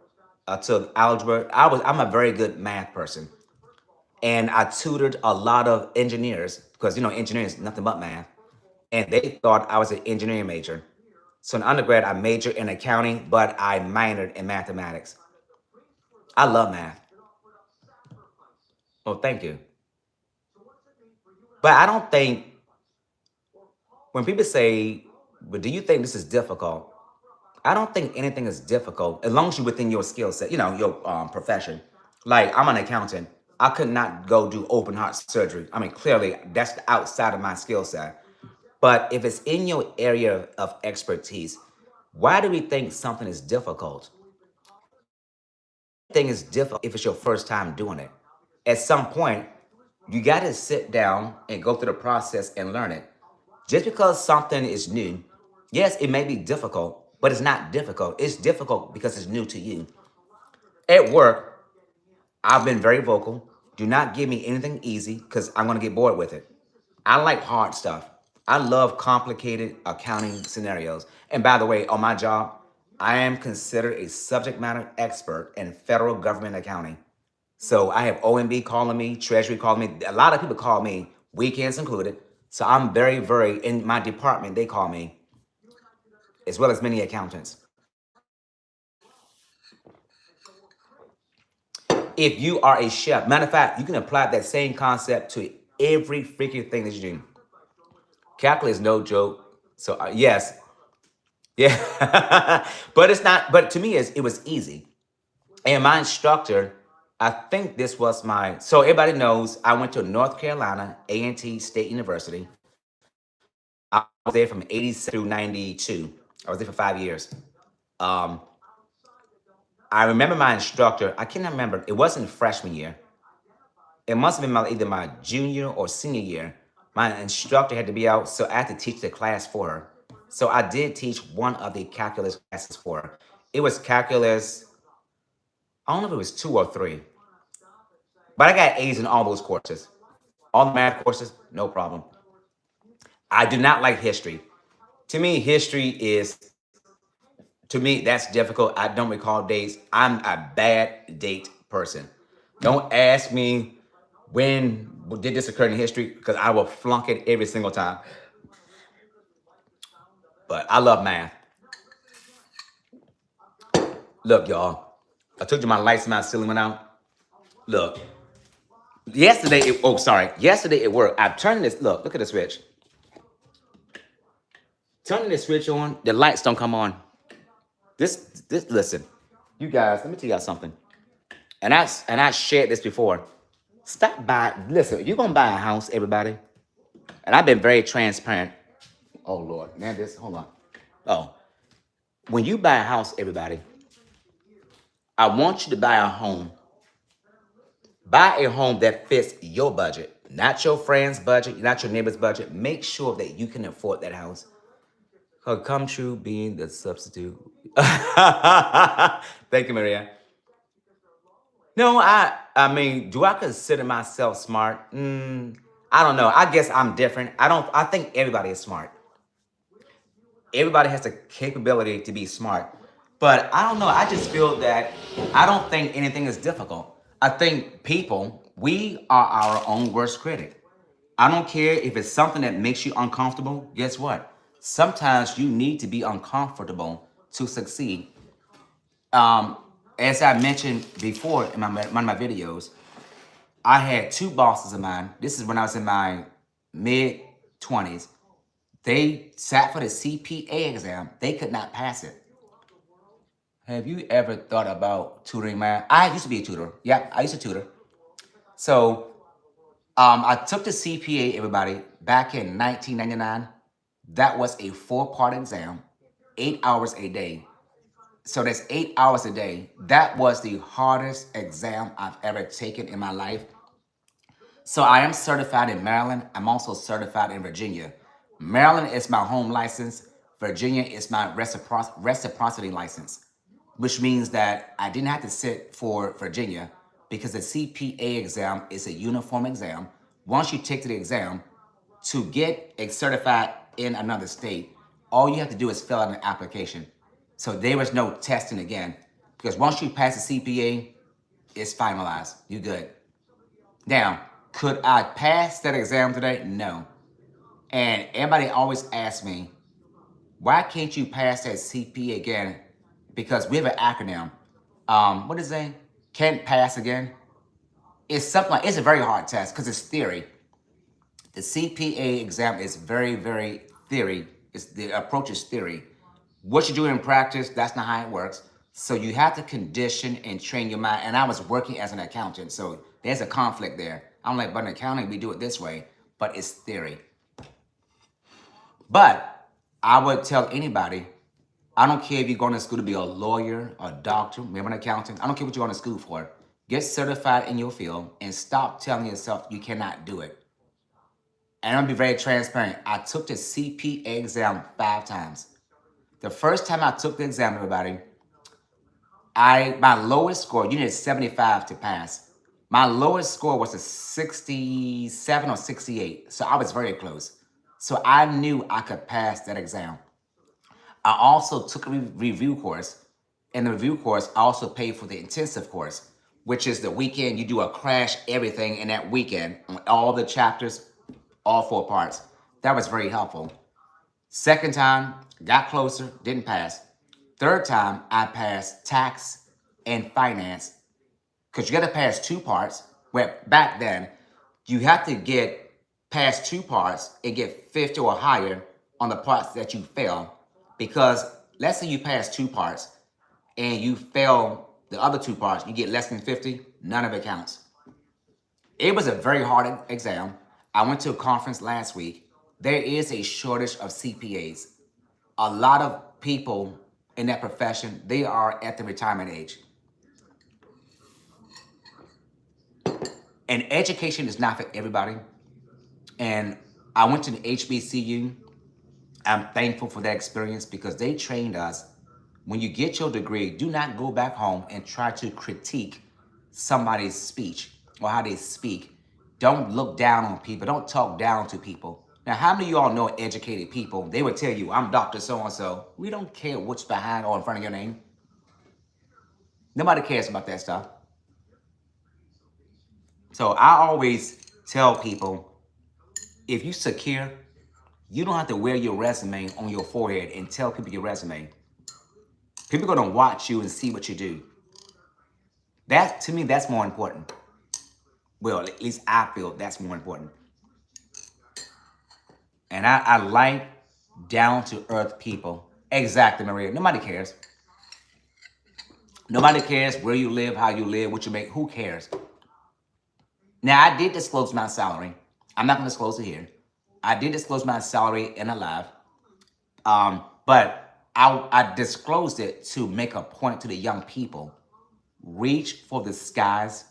I took algebra. I'm a very good math person, and I tutored a lot of engineers because engineering is nothing but math, and they thought I was an engineering major. So in undergrad, I majored in accounting, but I minored in mathematics. I love math. Oh, thank you. But I don't think when people say, "But do you think this is difficult?" I don't think anything is difficult as long as you're within your skill set, your profession. Like, I'm an accountant. I could not go do open heart surgery. I mean, clearly that's outside of my skill set. But if it's in your area of expertise, why do we think something is difficult? Thing is difficult if it's your first time doing it. At some point, you got to sit down and go through the process and learn it. Just because something is new, yes, it may be difficult, but it's not difficult. It's difficult because it's new to you. At work, I've been very vocal. Do not give me anything easy because I'm going to get bored with it. I like hard stuff. I love complicated accounting scenarios. And by the way, on my job, I am considered a subject matter expert in federal government accounting. So I have OMB calling me, Treasury calling me. A lot of people call me, weekends included. So I'm very, very, in my department, they call me, as well as many accountants. If you are a chef, matter of fact, you can apply that same concept to every freaking thing that you do. Calculus is no joke. So yes, yeah, but it's not. But to me, it was easy. And my instructor, I think this was my. So everybody knows I went to North Carolina A&T State University. I was there from '87 through '92. I was there for 5 years. Um, I remember my instructor. I can't remember. It wasn't freshman year. It must have been either my junior or senior year. My instructor had to be out, so I had to teach the class for her. So I did teach one of the calculus classes for her. It was calculus, I don't know if it was 2 or 3, but I got A's in all those courses. All the math courses, no problem. I do not like history. To me, history is, to me, that's difficult. I don't recall dates. I'm a bad date person. Don't ask me when did this occur in history because I will flunk it every single time. But I love math. Look, y'all. I told you my lights in my ceiling went out. Look. Yesterday it worked. I turned this, look at the switch. Turning the switch on, the lights don't come on. Listen. You guys, let me tell y'all something. And I shared this before. Stop buying, listen, you're gonna buy a house, everybody. And I've been very transparent. Oh Lord, man, hold on. Oh. When you buy a house, everybody, I want you to buy a home. Buy a home that fits your budget, not your friend's budget, not your neighbor's budget. Make sure that you can afford that house. Come true being the substitute. Thank you, Maria. No, I mean, do I consider myself smart? I don't know. I guess I'm different. I think everybody is smart. Everybody has the capability to be smart. But I don't know. I just feel that I don't think anything is difficult. I think people, we are our own worst critic. I don't care if it's something that makes you uncomfortable. Guess what? Sometimes you need to be uncomfortable to succeed. Um, as I mentioned before in one of my videos, I had 2 bosses of mine. This is when I was in my mid 20s. They sat for the CPA exam. They could not pass it. Have you ever thought about tutoring math? I used to be a tutor. Yeah, I used to tutor. So I took the CPA, everybody, back in 1999. That was a 4-part exam, 8 hours a day. So that's 8 hours a day. That was the hardest exam I've ever taken in my life. So I am certified in Maryland. I'm also certified in Virginia. Maryland is my home license. Virginia is my reciprocity license, which means that I didn't have to sit for Virginia because the CPA exam is a uniform exam. Once you take the exam, to get certified in another state, all you have to do is fill out an application. So there was no testing again, because once you pass the CPA, it's finalized. You good. Now, could I pass that exam today? No. And everybody always asks me, why can't you pass that CPA again? Because we have an acronym. What is it? Can't pass again. It's something like, it's a very hard test because it's theory. The CPA exam is very, very theory. The approach is theory. What you do in practice, that's not how it works. So you have to condition and train your mind. And I was working as an accountant, so there's a conflict there. I'm like, but in accounting, we do it this way, but it's theory. But I would tell anybody, I don't care if you're going to school to be a lawyer, a doctor, maybe an accountant. I don't care what you're going to school for. Get certified in your field and stop telling yourself you cannot do it. And I'm going to be very transparent. I took the CPA exam 5 times. The first time I took the exam, everybody, my lowest score, you needed 75 to pass. My lowest score was a 67 or 68. So I was very close. So I knew I could pass that exam. I also took a review course. In the review course, I also paid for the intensive course, which is the weekend. You do a crash everything in that weekend on all the chapters, all 4 parts. That was very helpful. Second time, got closer, didn't pass. Third time, I passed tax and finance because you got to pass 2 parts. Where back then, you have to get past 2 parts and get 50 or higher on the parts that you fail. Because let's say you pass 2 parts and you fail the other 2 parts, you get less than 50, none of it counts. It was a very hard exam. I went to a conference last week. There is a shortage of CPAs. A lot of people in that profession, they are at the retirement age. And education is not for everybody. And I went to the HBCU. I'm thankful for that experience because they trained us. When you get your degree, do not go back home and try to critique somebody's speech or how they speak. Don't look down on people. Don't talk down to people. Now, how many of you all know educated people? They would tell you, I'm Dr. So-and-so. We don't care what's behind or in front of your name. Nobody cares about that stuff. So I always tell people, if you're secure, you don't have to wear your resume on your forehead and tell people your resume. People are going to watch you and see what you do. That, to me, that's more important. Well, at least I feel that's more important. And I like down-to-earth people. Exactly, Maria. Nobody cares. Nobody cares where you live, how you live, what you make. Who cares? Now, I did disclose my salary. I'm not going to disclose it here. I did disclose my salary in a live. But I disclosed it to make a point to the young people. Reach for the skies.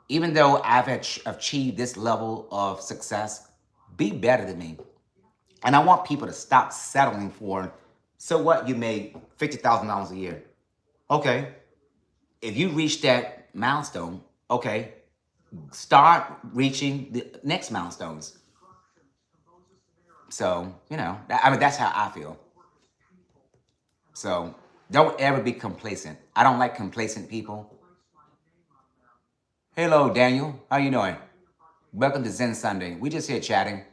Even though I've achieved this level of success, be better than me. And I want people to stop settling for, so what, you made $50,000 a year. Okay. If you reach that milestone, okay, start reaching the next milestones. So, that's how I feel. So don't ever be complacent. I don't like complacent people. Hello, Daniel. How you doing? Welcome to Zen Sunday. We just here chatting.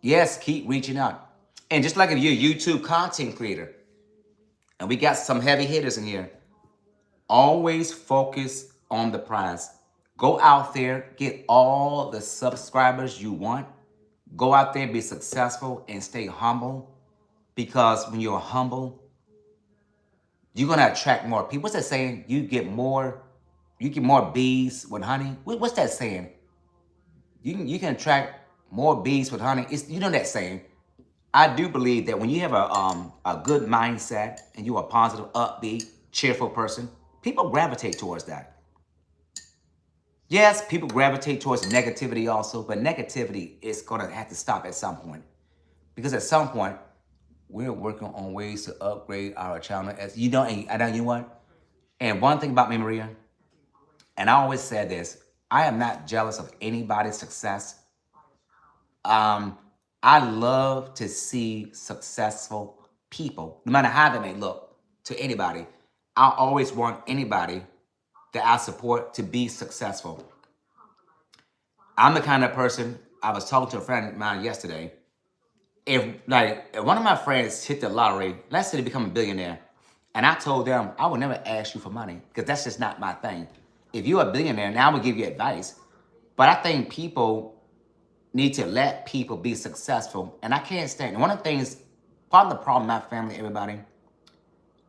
Yes, keep reaching out. And just like if you're a YouTube content creator, and we got some heavy hitters in here, always focus on the prize. Go out there, get all the subscribers you want. Go out there, be successful, and stay humble. Because when you're humble, you're gonna attract more people. What's that saying? You get more bees with honey. What's that saying? You can attract more bees with honey. That saying. I do believe that when you have a good mindset and you're a positive, upbeat, cheerful person, people gravitate towards that. Yes, people gravitate towards negativity also, but negativity is gonna have to stop at some point. Because at some point, we're working on ways to upgrade our channel. As you know, and you know what? And one thing about me, Maria, and I always said this, I am not jealous of anybody's success. I love to see successful people, no matter how they may look to anybody. I always want anybody that I support to be successful. I'm the kind of person, I was talking to a friend of mine yesterday. If one of my friends hit the lottery, let's say they become a billionaire, and I told them I would never ask you for money because that's just not my thing. If you're a billionaire, now I would give you advice. But I think people need to let people be successful. And I can't stand. One of the things, part of the problem in my family, everybody,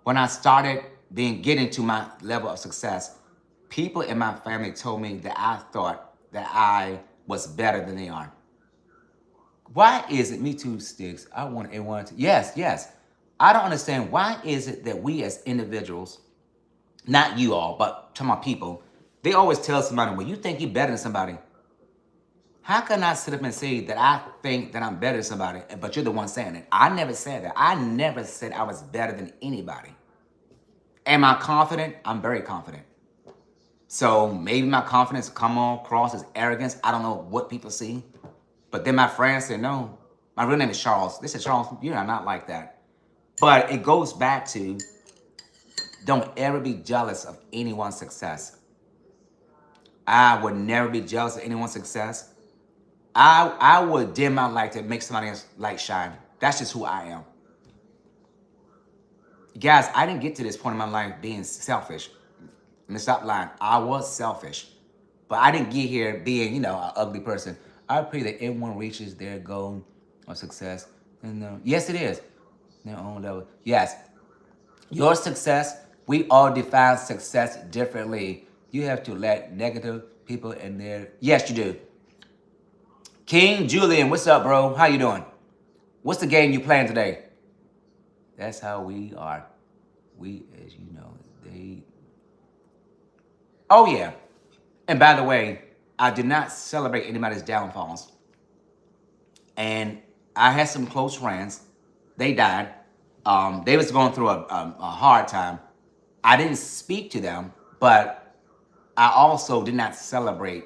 when I started getting to my level of success, people in my family told me that I thought that I was better than they are. Why is it, me too, Sticks, I want everyone to, yes. I don't understand, why is it that we as individuals, not you all, but to my people, they always tell somebody, well, you think you're better than somebody. How can I sit up and say that I think that I'm better than somebody, but you're the one saying it? I never said that. I never said I was better than anybody. Am I confident? I'm very confident. So maybe my confidence come across as arrogance. I don't know what people see. But then my friends said, no, my real name is Charles. They said, Charles, you're not like that. But it goes back to, don't ever be jealous of anyone's success. I would never be jealous of anyone's success. I would dim my light to make somebody else's light shine. That's just who I am. Guys, I didn't get to this point in my life being selfish. Let me stop lying. I was selfish. But I didn't get here being, an ugly person. I pray that everyone reaches their goal of success. And yes, it is. Their own level. Yes. Your success, we all define success differently. You have to let negative people in there. Yes, you do. King Julian, what's up, bro? How you doing? What's the game you playing today? That's how we are. We, as you know, they... Oh, yeah. And by the way, I did not celebrate anybody's downfalls. And I had some close friends. They died. They was going through a hard time. I didn't speak to them, but I also did not celebrate.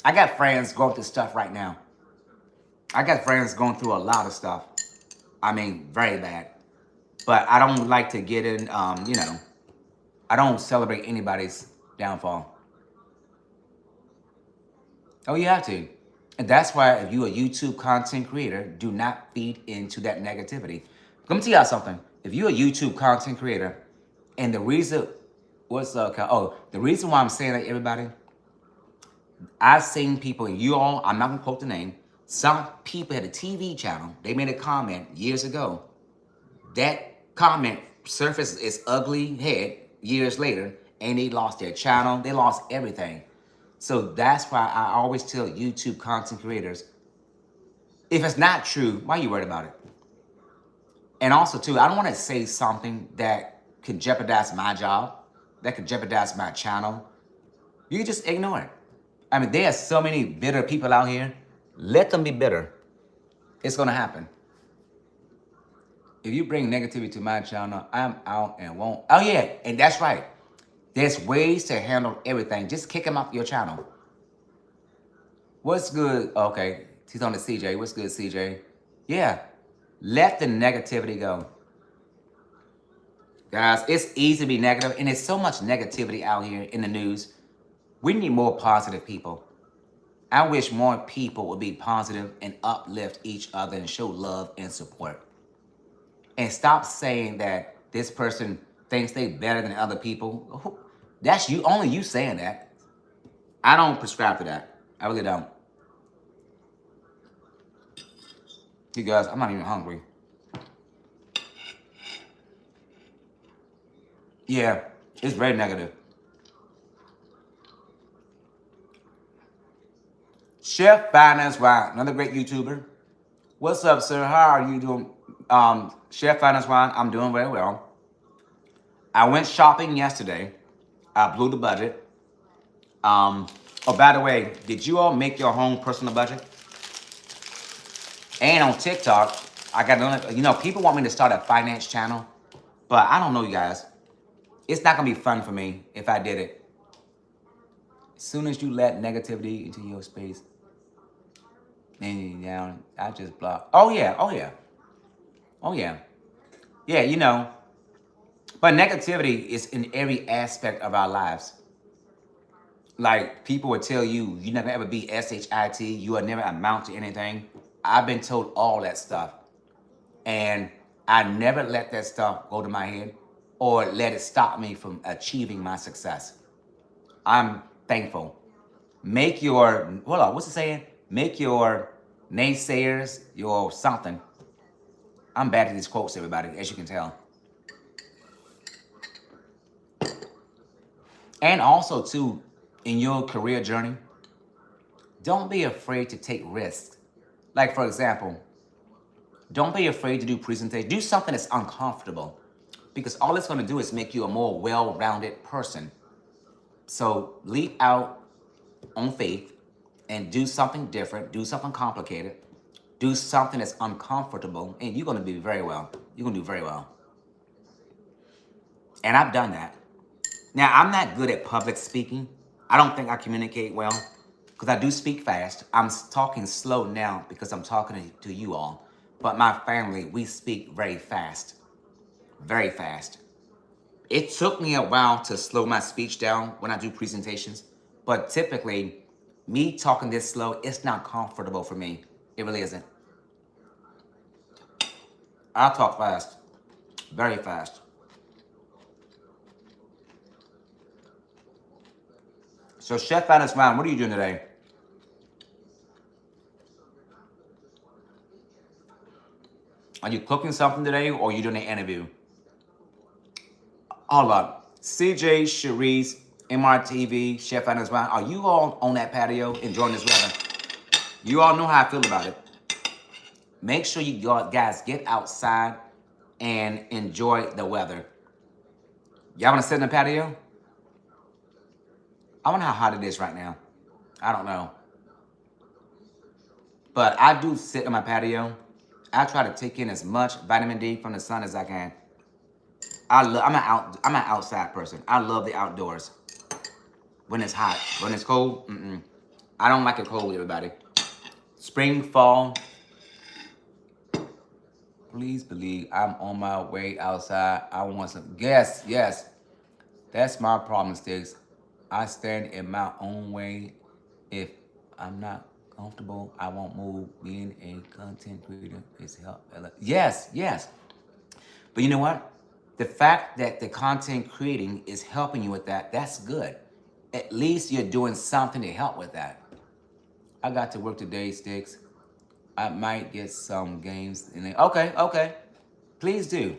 I got friends going through stuff right now. I got friends going through a lot of stuff. I mean, very bad. But I don't like to get in, I don't celebrate anybody's downfall. Oh, you have to. And that's why if you're a YouTube content creator, do not feed into that negativity. Let me tell y'all something. If you're a YouTube content creator, and the reason, the reason why I'm saying that, everybody, I've seen people, and you all, I'm not going to quote the name, some people had a TV channel, they made a comment years ago. That comment surfaced its ugly head years later, and they lost their channel, they lost everything. So that's why I always tell YouTube content creators, if it's not true, why are you worried about it? And also, too, I don't want to say something that could jeopardize my job, that could jeopardize my channel. You just ignore it. I mean, there are so many bitter people out here. Let them be bitter. It's going to happen. If you bring negativity to my channel, I'm out and won't. Oh, yeah, and that's right. There's ways to handle everything. Just kick him off your channel. What's good? Okay, he's on the CJ. What's good, CJ? Yeah, let the negativity go. Guys, it's easy to be negative, and there's so much negativity out here in the news. We need more positive people. I wish more people would be positive and uplift each other and show love and support. And stop saying that this person thinks they better than other people. That's you, only you saying that. I don't prescribe to that. I really don't. You guys, I'm not even hungry. Yeah, it's very negative. Chef Finance Wine, another great YouTuber. What's up, sir? How are you doing? Chef Finance Wine, I'm doing very well. I went shopping yesterday. I blew the budget. Oh, by the way, did you all make your own personal budget? And on TikTok, I got another, people want me to start a finance channel, but I don't know, you guys. It's not going to be fun for me if I did it. As soon as you let negativity into your space, and down, I just block. Oh, yeah. Yeah, but negativity is in every aspect of our lives. Like, people would tell you, you never ever be SHIT, you will never amount to anything. I've been told all that stuff. And I never let that stuff go to my head or let it stop me from achieving my success. I'm thankful. What's the saying? Make your naysayers your something. I'm bad at these quotes, everybody, as you can tell. And also, too, in your career journey, don't be afraid to take risks. Like, for example, don't be afraid to do presentations. Do something that's uncomfortable, because all it's going to do is make you a more well-rounded person. So leap out on faith and do something different, do something complicated, do something that's uncomfortable, and you're going to do very well. You're going to do very well. And I've done that. Now, I'm not good at public speaking. I don't think I communicate well because I do speak fast. I'm talking slow now because I'm talking to you all. But my family, we speak very fast. Very fast. It took me a while to slow my speech down when I do presentations. But typically, me talking this slow, it's not comfortable for me. It really isn't. I talk fast. Very fast. So Chef Adam's Mind, what are you doing today? Are you cooking something today or are you doing an interview? Hold up. CJ, Sharice, MRTV, Chef Adam's Mind, are you all on that patio enjoying this weather? You all know how I feel about it. Make sure you guys get outside and enjoy the weather. Y'all want to sit in the patio? I wonder how hot it is right now. I don't know. But I do sit on my patio. I try to take in as much vitamin D from the sun as I can. I'm an outside person. I love the outdoors. When it's hot. When it's cold, I don't like it cold, everybody. Spring, fall. Please believe I'm on my way outside. I want some. Yes. That's my problem, Sticks. I stand in my own way. If I'm not comfortable, I won't move. Being a content creator is help. Yes. But you know what? The fact that the content creating is helping you with that, that's good. At least you're doing something to help with that. I got to work today, Sticks. I might get some games in there. Okay. Please do.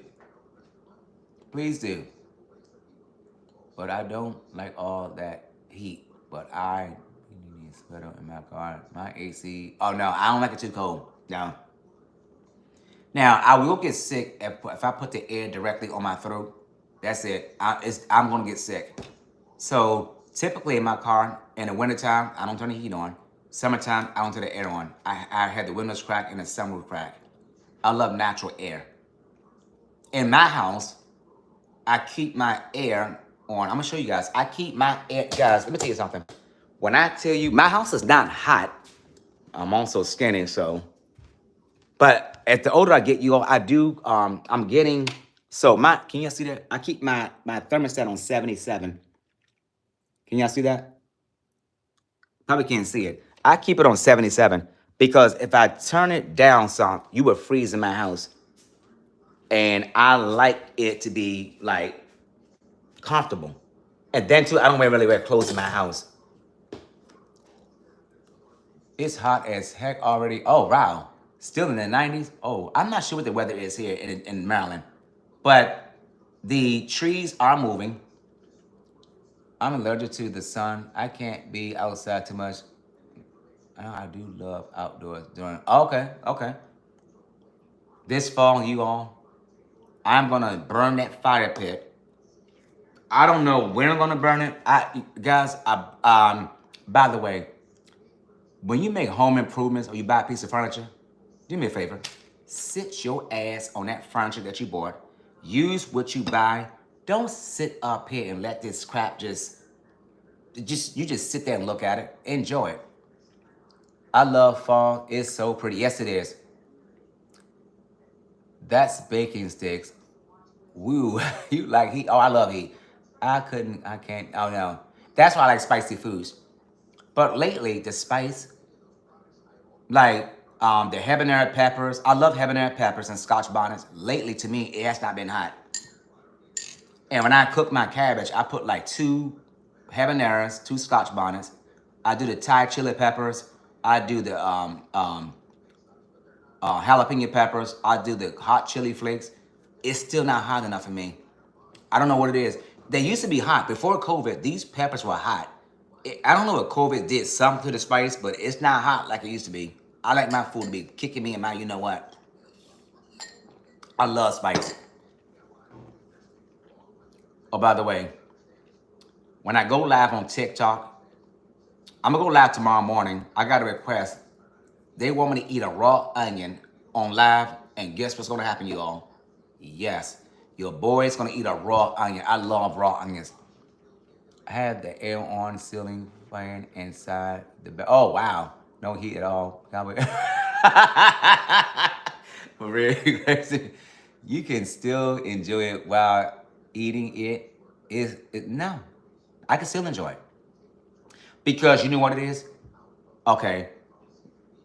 But I don't like all that heat. But I need a sweater in my car. My AC. Oh no, I don't like it too cold. No. Now I will get sick if I put the air directly on my throat. That's it. I'm gonna get sick. So typically in my car in the wintertime, I don't turn the heat on. Summertime, I don't turn the air on. I had the windows crack and the sunroof crack. I love natural air. In my house, I keep my air on. I'm gonna show you guys. I keep my air, guys. Let me tell you something. When I tell you, my house is not hot. I'm also skinny, so. But as the older I get, you all, I do. I'm getting. So can y'all see that? I keep my thermostat on 77. Can y'all see that? Probably can't see it. I keep it on 77 because if I turn it down some, you would freeze in my house. And I like it to be like comfortable. And then too, I don't really wear clothes in my house. It's hot as heck already. Oh, wow. Still in the 90s. Oh, I'm not sure what the weather is here in Maryland. But the trees are moving. I'm allergic to the sun. I can't be outside too much. I do love outdoors during. Okay. This fall, you all, I'm gonna burn that fire pit. I don't know when I'm gonna burn it. Guys, by the way, when you make home improvements or you buy a piece of furniture, do me a favor. Sit your ass on that furniture that you bought. Use what you buy. Don't sit up here and let this crap you just sit there and look at it. Enjoy it. I love fall. It's so pretty. Yes, it is. That's baking sticks. Woo. You like heat? Oh, I love heat. I can't. Oh no. That's why I like spicy foods. But lately, the spice, like the habanero peppers. I love habanero peppers and scotch bonnets. Lately, to me, it has not been hot. And when I cook my cabbage, I put like 2 habaneros, 2 scotch bonnets. I do the Thai chili peppers. I do the jalapeno peppers. I do the hot chili flakes. It's still not hot enough for me. I don't know what it is. They used to be hot. Before COVID, these peppers were hot. I don't know if COVID did something to the spice, but it's not hot like it used to be. I like my food to be kicking me in my, you know what? I love spice. Oh, by the way, when I go live on TikTok, I'm gonna go live tomorrow morning. I got a request. They want me to eat a raw onion on live, and guess what's gonna happen, you all? Yes, your boy's gonna eat a raw onion. I love raw onions. I had the air on ceiling fan inside the bed. Oh wow, no heat at all. For real, you can still enjoy it while eating it. No, I can still enjoy it because you know what it is. Okay,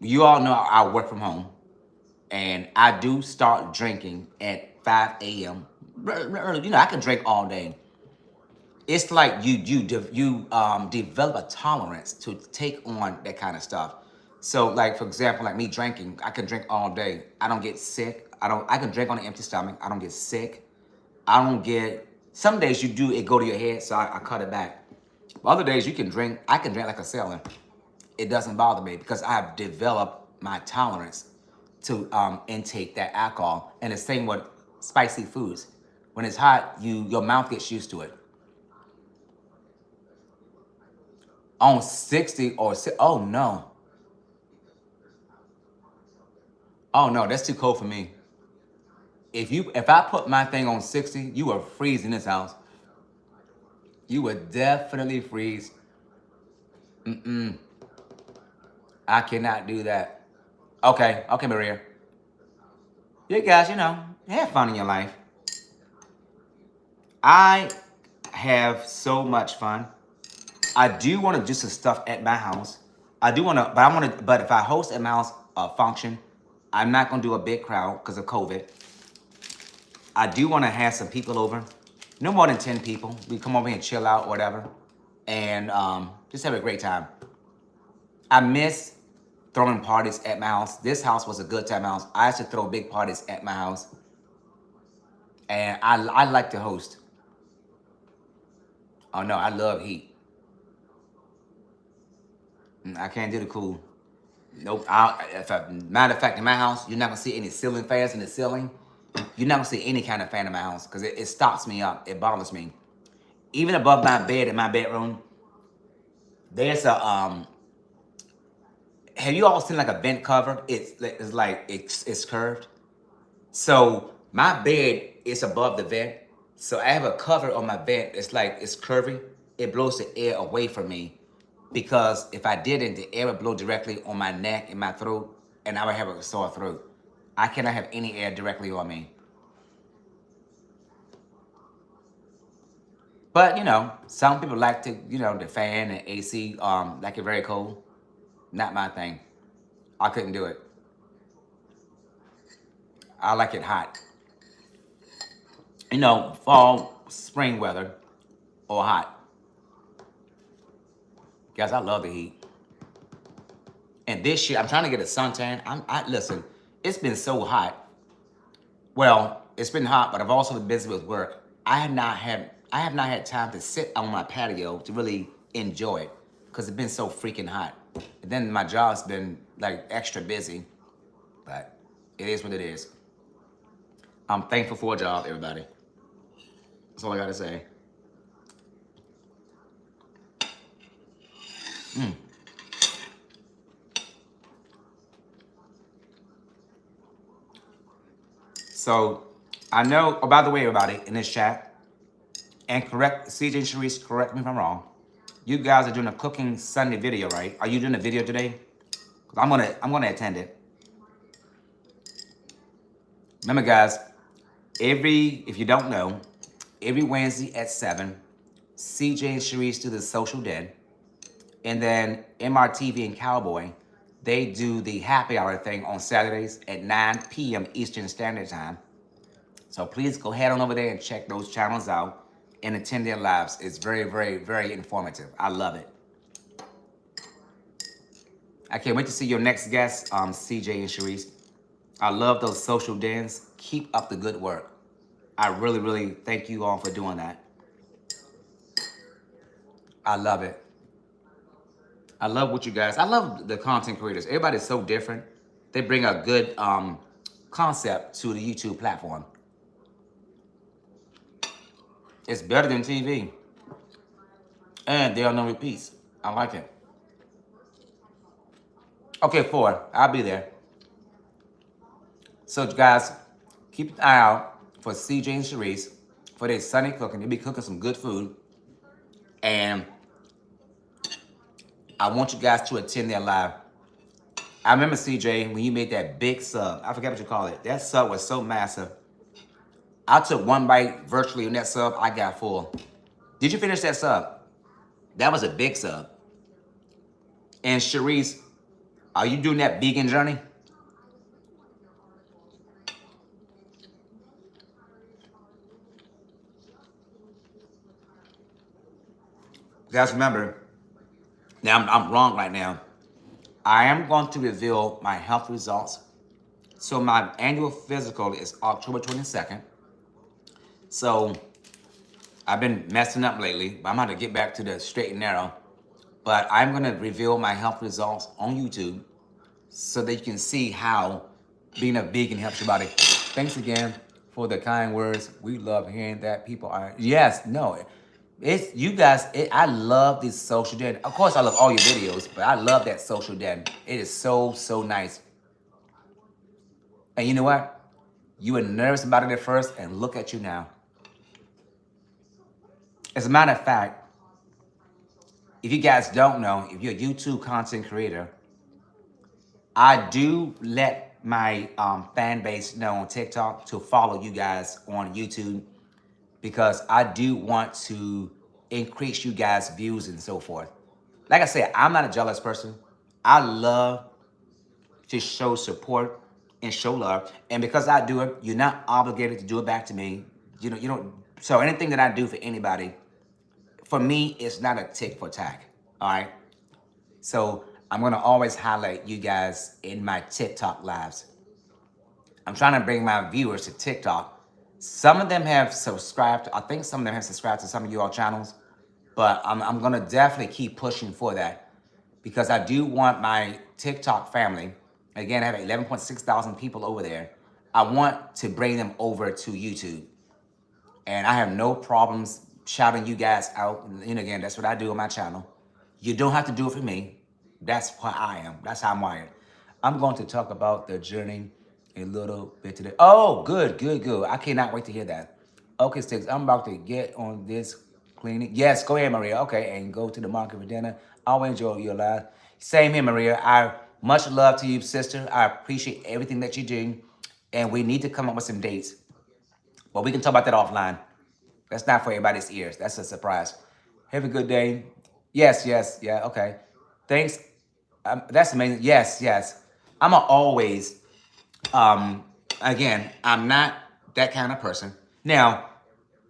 you all know I work from home, and I do start drinking at 5 a.m. Early. You know, I can drink all day. It's like you develop a tolerance to take on that kind of stuff. So, like for example, like me drinking, I can drink all day. I don't get sick. I can drink on an empty stomach. I don't get sick. I don't get. Some days you do it go to your head, so I cut it back. But other days you can drink. I can drink like a sailor. It doesn't bother me because I have developed my tolerance to intake that alcohol. And the same with spicy foods. When it's hot, your mouth gets used to it. On 60 or oh no. Oh no, that's too cold for me. If I put my thing on 60, you will freeze in this house. You would definitely freeze. I cannot do that. Okay, okay, Maria. You guys, have fun in your life. I have so much fun. I do want to do some stuff at my house. I do want to, but if I host at my house a function, I'm not going to do a big crowd because of COVID. I do want to have some people over. No more than 10 people. We come over here and chill out or whatever. And just have a great time. I miss throwing parties at my house. This house was a good time house. I used to throw big parties at my house. And I like to host. Oh no, I love heat. I can't do the cool. Nope. Matter of fact, in my house, you're not gonna see any ceiling fans in the ceiling. You're not gonna see any kind of fan in my house because it stops me up. It bothers me. Even above my bed in my bedroom, there's a Have you all seen like a vent cover? It's curved. So my bed is above the vent. So I have a cover on my vent. It's curvy. It blows the air away from me. Because if I didn't, the air would blow directly on my neck and my throat, and I would have a sore throat. I cannot have any air directly on me. But some people like to, the fan and AC, like it very cold. Not my thing. I couldn't do it. I like it hot. Fall, spring weather, or hot. Guys, I love the heat. And this year, I'm trying to get a suntan. Listen, it's been so hot. Well, it's been hot, but I've also been busy with work. I have not had time to sit on my patio to really enjoy it because it's been so freaking hot. And then my job's been like extra busy, but it is what it is. I'm thankful for a job, everybody. That's all I gotta say. So, I know, oh, by the way, everybody, in this chat, and correct, CJ and Sharice, correct me if I'm wrong. You guys are doing a cooking Sunday video, right? Are you doing a video today? 'Cause I'm gonna attend it. Remember, guys, if you don't know, every Wednesday at 7, CJ and Sharice do the social den. And then MRTV and Cowboy, they do the happy hour thing on Saturdays at 9 p.m. Eastern Standard Time. So please go head on over there and check those channels out and attend their lives. It's very, very, very informative. I love it. I can't wait to see your next guest, CJ and Sharice. I love those social dens. Keep up the good work. I really, really thank you all for doing that. I love it. I love what you guys, I love the content creators. Everybody's so different. They bring a good concept to the YouTube platform. It's better than TV. And there are no repeats. I like it. Okay, 4. I'll be there. So, guys, keep an eye out for CJ and Sharice for their Sunday cooking. They'll be cooking some good food. And I want you guys to attend their live. I remember, CJ, when you made that big sub. I forget what you call it. That sub was so massive. I took one bite virtually on that sub. I got full. Did you finish that sub? That was a big sub. And Sharice, are you doing that vegan journey? Guys, remember, now I'm wrong right now. I am going to reveal my health results. So my annual physical is October 22nd. So I've been messing up lately, but I'm going to get back to the straight and narrow. But I'm going to reveal my health results on YouTube so that you can see how being a vegan helps your body. Thanks again for the kind words. We love hearing that people are, yes, no. It's you guys, I love this social den. Of course, I love all your videos, but I love that social den. It is so, so nice. And you know what? You were nervous about it at first, and look at you now. As a matter of fact, if you guys don't know, if you're a YouTube content creator, I do let my fan base know on TikTok to follow you guys on YouTube because I do want to increase you guys' views and so forth. Like I said, I'm not a jealous person. I love to show support and show love. And because I do it, you're not obligated to do it back to me. You don't. So anything that I do for anybody, for me, it's not a tick for tack. All right. So I'm gonna always highlight you guys in my TikTok lives. I'm trying to bring my viewers to TikTok. Some of them have subscribed. I think some of them have subscribed to some of your channels, but I'm gonna definitely keep pushing for that because I do want my TikTok family. Again, I have 11.6 thousand people over there. I want to bring them over to YouTube, and I have no problems shouting you guys out. And again, that's what I do on my channel. You don't have to do it for me. That's what I am. That's how I'm wired. I'm going to talk about the journey a little bit today. Oh, good, good, good. I cannot wait to hear that. Okay, Sticks, I'm about to get on this cleaning. Yes, go ahead, Maria. Okay, and go to the market for dinner. I'll enjoy your life. Same here, Maria. I much love to you, sister. I appreciate everything that you do. And we need to come up with some dates. But we can talk about that offline. That's not for everybody's ears. That's a surprise. Have a good day. Yes, yes, yeah, okay. Thanks. That's amazing. Yes, yes. I'm a always, again, I'm not that kind of person. Now,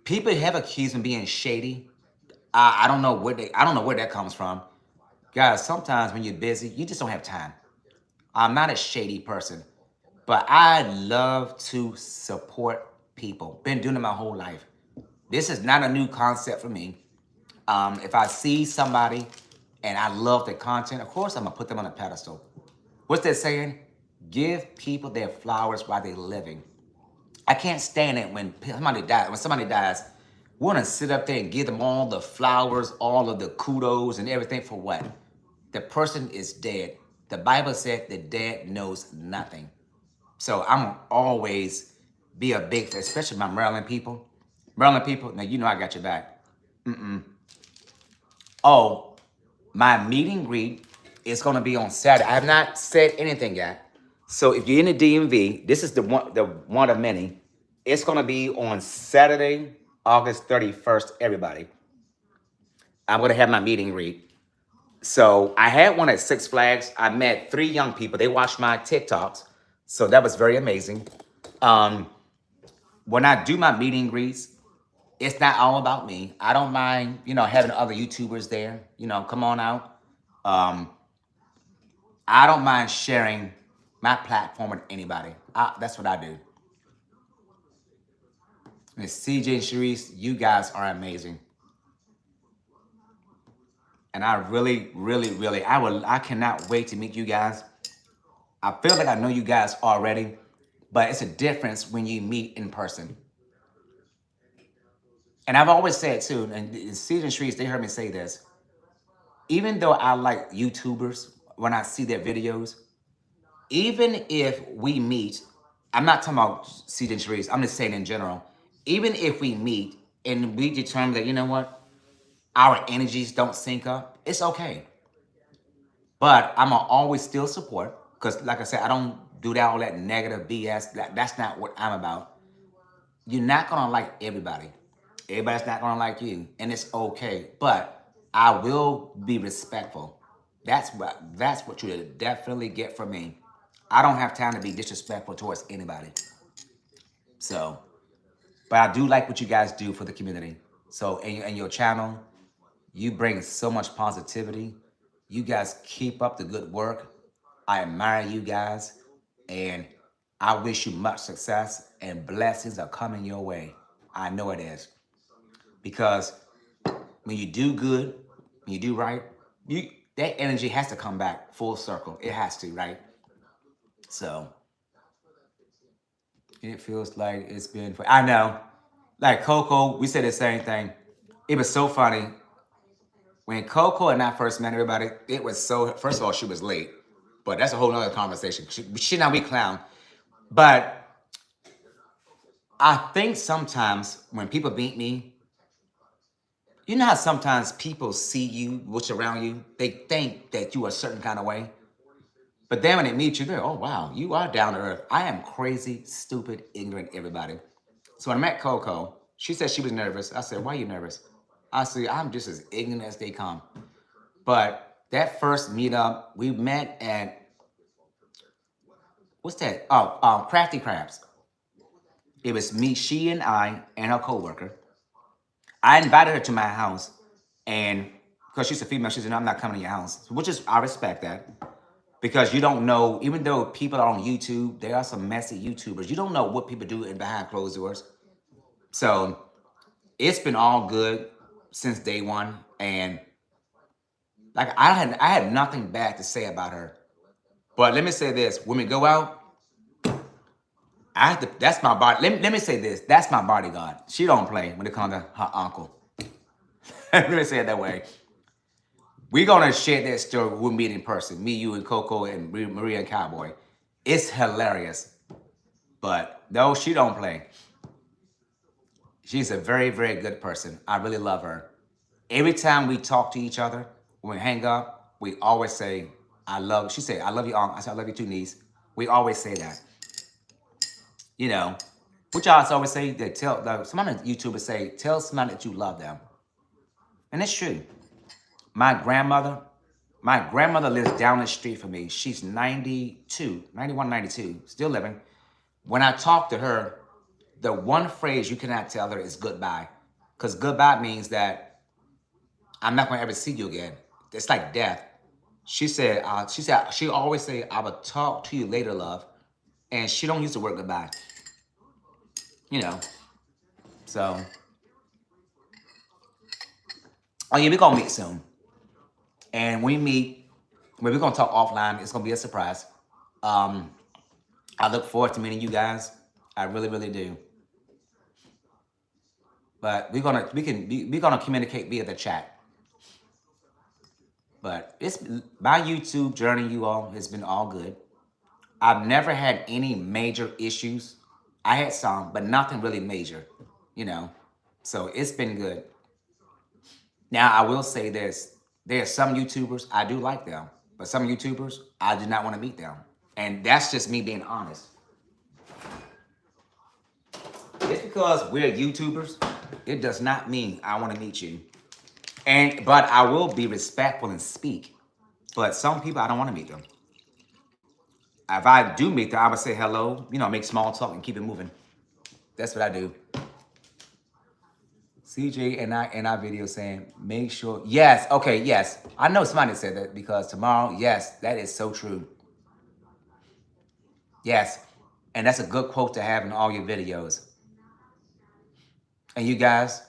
people have accused me of being shady. I don't know I don't know where that comes from. Guys, sometimes when you're busy, you just don't have time. I'm not a shady person, but I love to support people. Been doing it my whole life. This is not a new concept for me. If I see somebody and I love their content, of course I'm gonna put them on a pedestal. What's that saying? Give people their flowers while they're living. I can't stand it when somebody dies. When somebody dies, we want to sit up there and give them all the flowers, all of the kudos and everything for what? The person is dead. The Bible said the dead knows nothing. So I'm always be a big, especially my Maryland people. Maryland people, now you know I got your back. Oh, my meet and greet is gonna be on Saturday. I have not said anything yet. So if you're in the DMV, this is the one of many. It's gonna be on Saturday, August 31st, everybody. I'm gonna have my meet and greet. So I had one at Six Flags. I met 3 young people. They watched my TikToks. So that was very amazing. When I do my meet and greets, it's not all about me. I don't mind, having other YouTubers there. Come on out. I don't mind sharing my platform with anybody. That's what I do. And CJ and Sharice, you guys are amazing. And I really, really, really, I cannot wait to meet you guys. I feel like I know you guys already, but it's a difference when you meet in person. And I've always said too, and CJ and Sharice, they heard me say this. Even though I like YouTubers, when I see their videos, even if we meet, I'm not talking about CJ and Sharice, I'm just saying in general, even if we meet and we determine that, you know what, our energies don't sync up, it's okay. But I'm going to always still support because, like I said, I don't do that all that negative BS. That's not what I'm about. You're not going to like everybody. Everybody's not going to like you, and it's okay. But I will be respectful. That's what you definitely get from me. I don't have time to be disrespectful towards anybody. So, but I do like what you guys do for the community. So, and your channel, you bring so much positivity. You guys keep up the good work. I admire you guys, and I wish you much success and blessings are coming your way. I know it is. Because when you do good, when you do right, you that energy has to come back full circle. It has to, right? So it feels like it's been I know. Like Coco, we said the same thing. It was so funny. When Coco and I first met everybody, it was so first of all, she was late. But that's a whole nother conversation. She not we clown. But I think sometimes when people meet me, you know how sometimes people see you, what's around you, they think that you are a certain kind of way. But then when they meet you, they're, oh, wow, you are down to earth. I am crazy, stupid, ignorant, everybody. So when I met Coco, she said she was nervous. I said, why are you nervous? I said, I'm just as ignorant as they come. But that first meetup, we met at, what's that? Oh, Crafty Crabs. It was me, she, and I, and her coworker. I invited her to my house, and because she's a female, she said, no, I'm not coming to your house, which is, I respect that. Because you don't know, even though people are on YouTube, there are some messy YouTubers. You don't know what people do behind closed doors. So it's been all good since day one. And like I had nothing bad to say about her. But let me say this. When we go out, I have to, that's my body. Let me say this. That's my bodyguard. She don't play when it comes to her uncle. Let me say it that way. We're gonna share that story when we meet in person. Me, you, and Coco, and Maria and Cowboy. It's hilarious. But no, she don't play. She's a very, very good person. I really love her. Every time we talk to each other, when we hang up, we always say, I love, she said, I love you, Uncle. I said, I love you too, niece. We always say that. You know, which I always say, that tell, like, some other YouTubers say, tell somebody that you love them. And it's true. My grandmother lives down the street from me. She's 92, 91, 92, still living. When I talk to her, the one phrase you cannot tell her is goodbye. Because goodbye means that I'm not going to ever see you again. It's like death. She she always say, I will talk to you later, love. And she don't use the word goodbye. You know. So, oh yeah, we're going to meet soon. And when we meet, we're going to talk offline. It's going to be a surprise. I look forward to meeting you guys. I really, really do. But we're gonna communicate via the chat. But it's my YouTube journey, you all, has been all good. I've never had any major issues. I had some, but nothing really major, you know. So it's been good. Now I will say this: there are some YouTubers I do like them, but some YouTubers I do not want to meet them, and that's just me being honest. Just because we're YouTubers, it does not mean I want to meet you. But I will be respectful and speak. But some people, I don't want to meet them. If I do meet them, I would say hello, you know, make small talk and keep it moving. That's what I do. CJ and I in our video saying, make sure, yes, okay, yes. I know somebody said that because tomorrow, yes, that is so true. Yes, and that's a good quote to have in all your videos. And you guys,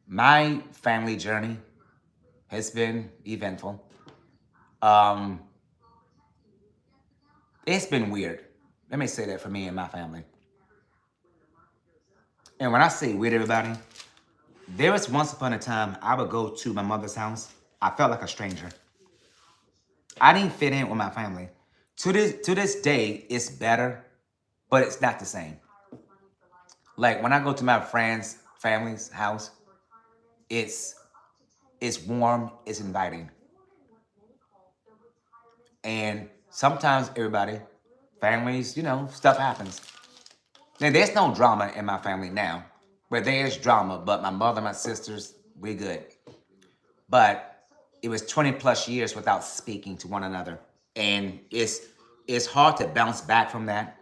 my family journey has been eventful. It's been weird. Let me say that for me and my family. And when I say weird, everybody, there was once upon a time I would go to my mother's house. I felt like a stranger. I didn't fit in with my family. To this day, it's better, but it's not the same. Like when I go to my friends' family's house, it's it's warm, it's inviting. And sometimes everybody, families, stuff happens. Now, there's no drama in my family now. Where there's drama, but my mother, my sisters, we good. But it was 20 plus years without speaking to one another. And it's hard to bounce back from that.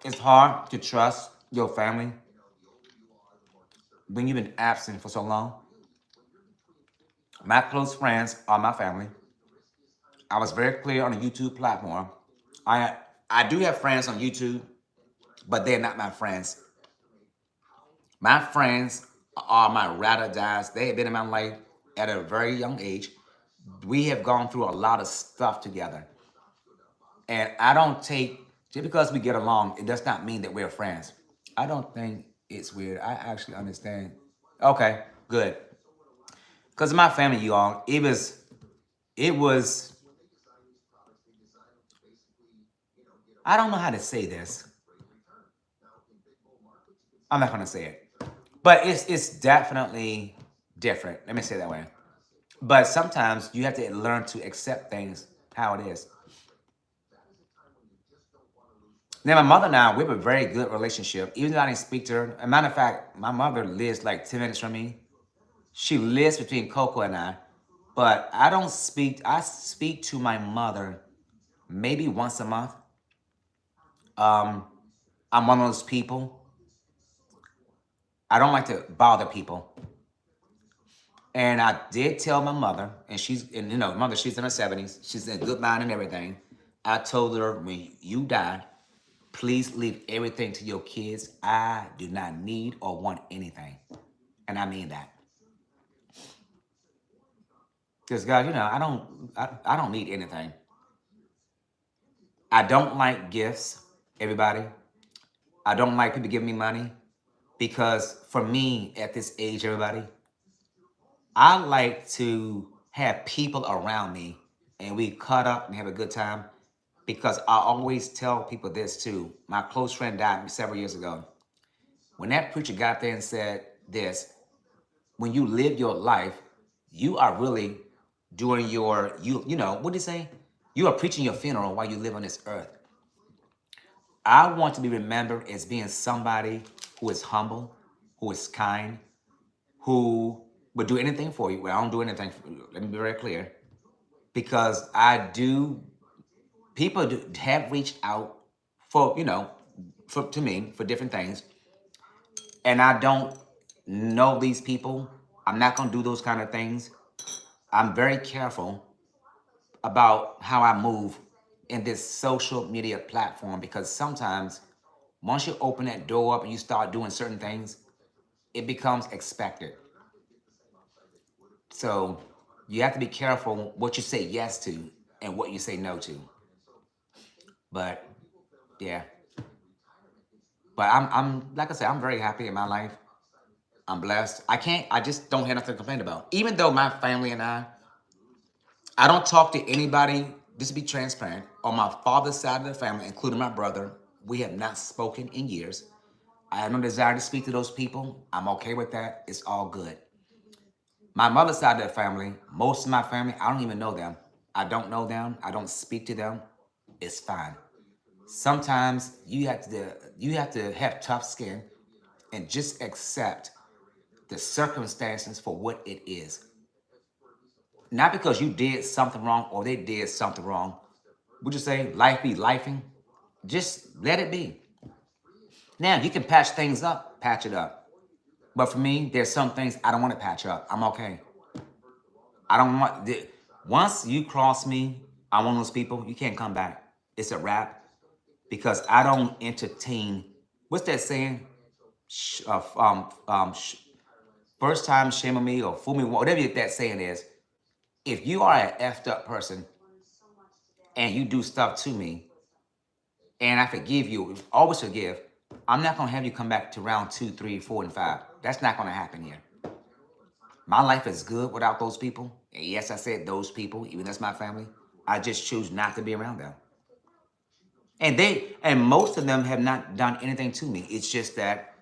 It's hard to trust your family when you've been absent for so long. My close friends are my family. I was very clear on the YouTube platform. I I do have friends on YouTube, but they're not my friends. My friends are my ride or dies. They have been in my life at a very young age. We have gone through a lot of stuff together. And I don't take, just because we get along, it does not mean that we're friends. I don't think it's weird. I actually understand. Okay, good. Because my family, you all, it was, I don't know how to say this. I'm not going to say it. But it's definitely different. Let me say it that way. But sometimes you have to learn to accept things how it is. Now, my mother and I, we have a very good relationship. Even though I didn't speak to her. As a matter of fact, my mother lives like 10 minutes from me. She lives between Coco and I. But I speak to my mother maybe once a month. Um, I'm one of those people. I don't like to bother people. And I did tell my mother, and mother, she's in her 70s. She's in good mind and everything. I told her, when you die, please leave everything to your kids. I do not need or want anything. And I mean that. Because God, I don't need anything. I don't like gifts, everybody. I don't like people giving me money. Because for me, at this age, everybody, I like to have people around me and we cut up and have a good time. Because I always tell people this too. My close friend died several years ago. When that preacher got there and said this, when you live your life, you are really doing what did he say? You are preaching your funeral while you live on this earth. I want to be remembered as being somebody who is humble, who is kind, who would do anything for you. Well, I don't do anything for you. Let me be very clear. Because people have reached out to me for different things. And I don't know these people. I'm not going to do those kind of things. I'm very careful about how I move in this social media platform, because sometimes once you open that door up and you start doing certain things, it becomes expected. So you have to be careful what you say yes to and what you say no to. But yeah. But I'm like I said, I'm very happy in my life. I'm blessed. I just don't have nothing to complain about. Even though my family and I don't talk to anybody, just to be transparent. On my father's side of the family, including my brother, we have not spoken in years. I have no desire to speak to those people. I'm okay with that. It's all good. My mother's side of the family, most of my family, I don't even know them. I don't know them. I don't speak to them. It's fine. Sometimes you have to have tough skin and just accept the circumstances for what it is. Not because you did something wrong or they did something wrong. Would you say life be lifing? Just let it be. Now, you can patch things up, patch it up. But for me, there's some things I don't want to patch up. I'm okay. I don't want, once you cross me, I'm one of those people, you can't come back. It's a wrap, because I don't entertain, what's that saying? Sh- uh, um, um, sh- First time shame on me or fool me, whatever that saying is. If you are an effed up person and you do stuff to me and I forgive you, always forgive, I'm not going to have you come back to round 2, 3, 4, and 5. That's not going to happen here. My life is good without those people. And yes, I said those people, even that's my family. I just choose not to be around them. And most of them have not done anything to me. It's just that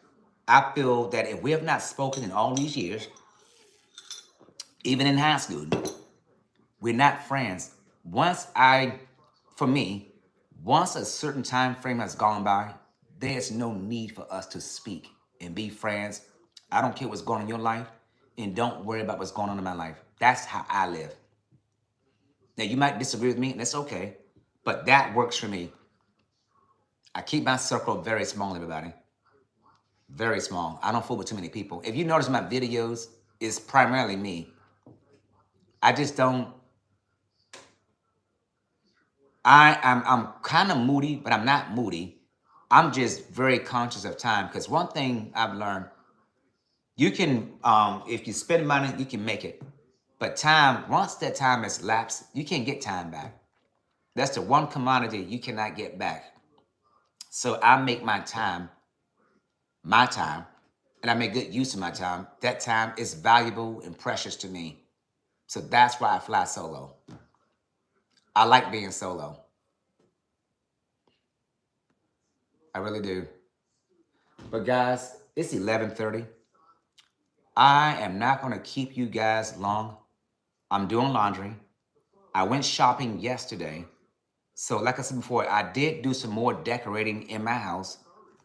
I feel that if we have not spoken in all these years, Even in high school, we're not friends. For me, once a certain time frame has gone by, there's no need for us to speak and be friends. I don't care what's going on in your life, and don't worry about what's going on in my life. That's how I live. Now, you might disagree with me, and that's okay, but that works for me. I keep my circle very small, everybody. Very small. I don't fool with too many people. If you notice my videos, it's primarily me. I just don't. I'm kind of moody, but I'm not moody. I'm just very conscious of time, because one thing I've learned, you can, if you spend money, you can make it. But time, once that time has lapsed, you can't get time back. That's the one commodity you cannot get back. So I make my time, and I make good use of my time. That time is valuable and precious to me. So that's why I fly solo. I like being solo. I really do. But guys, it's 11:30. I am not going to keep you guys long. I'm doing laundry. I went shopping yesterday. So like I said before, I did do some more decorating in my house,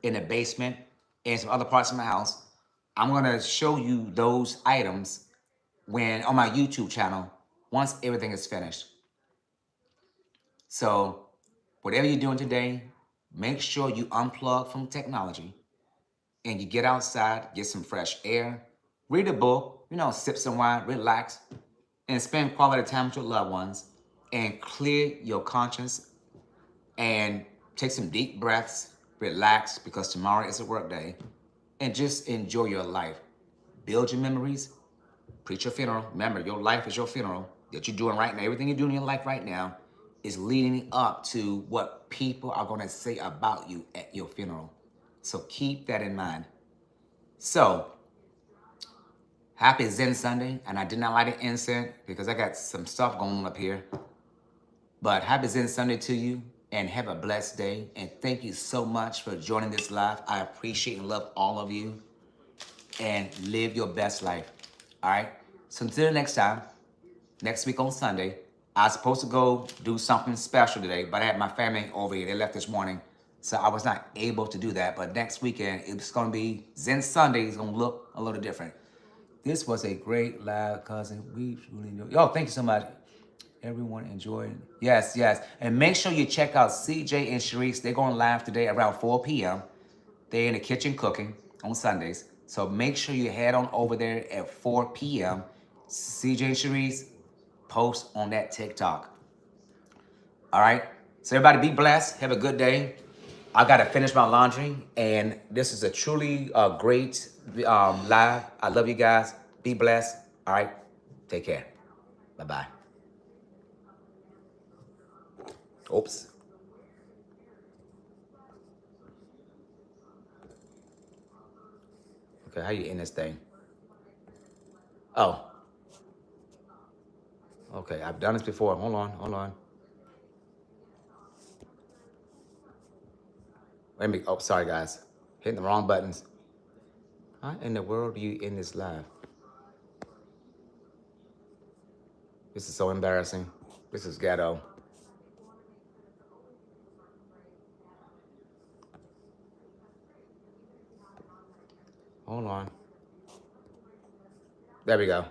in the basement, and some other parts of my house. I'm going to show you those items on my YouTube channel once everything is finished. So whatever you're doing today, make sure you unplug from technology and you get outside, get some fresh air, read a book, sip some wine, relax, and spend quality time with your loved ones, and clear your conscience, and take some deep breaths, relax, because tomorrow is a work day, and just enjoy your life. Build your memories, preach your funeral. Remember, your life is your funeral that you're doing right now. Everything you're doing in your life right now is leading up to what people are going to say about you at your funeral. So keep that in mind. So, happy Zen Sunday, and I did not light an incense because I got some stuff going on up here. But happy Zen Sunday to you, and have a blessed day. And thank you so much for joining this live. I appreciate and love all of you, and live your best life. All right? So until next time, next week on Sunday, I was supposed to go do something special today, but I had my family over here. They left this morning, so I was not able to do that. But next weekend, it's going to be Zen Sunday. It's going to look a little different. This was a great live, cousin. We really enjoyed. Oh, thank you so much. Everyone enjoyed. Yes, yes. And make sure you check out CJ and Sharice. They're going live today around 4 p.m. They're in the kitchen cooking on Sundays. So make sure you head on over there at 4 p.m. CJ and Sharice post on that TikTok. All right? So everybody be blessed. Have a good day. I got to finish my laundry. And this is a truly great live. I love you guys. Be blessed. All right? Take care. Bye-bye. Oops. Okay, how you end this thing? Oh. Okay, I've done this before. Hold on. Let me, oh, sorry guys. Hitting the wrong buttons. How in the world do you end this live? This is so embarrassing. This is ghetto. Hold on. There we go.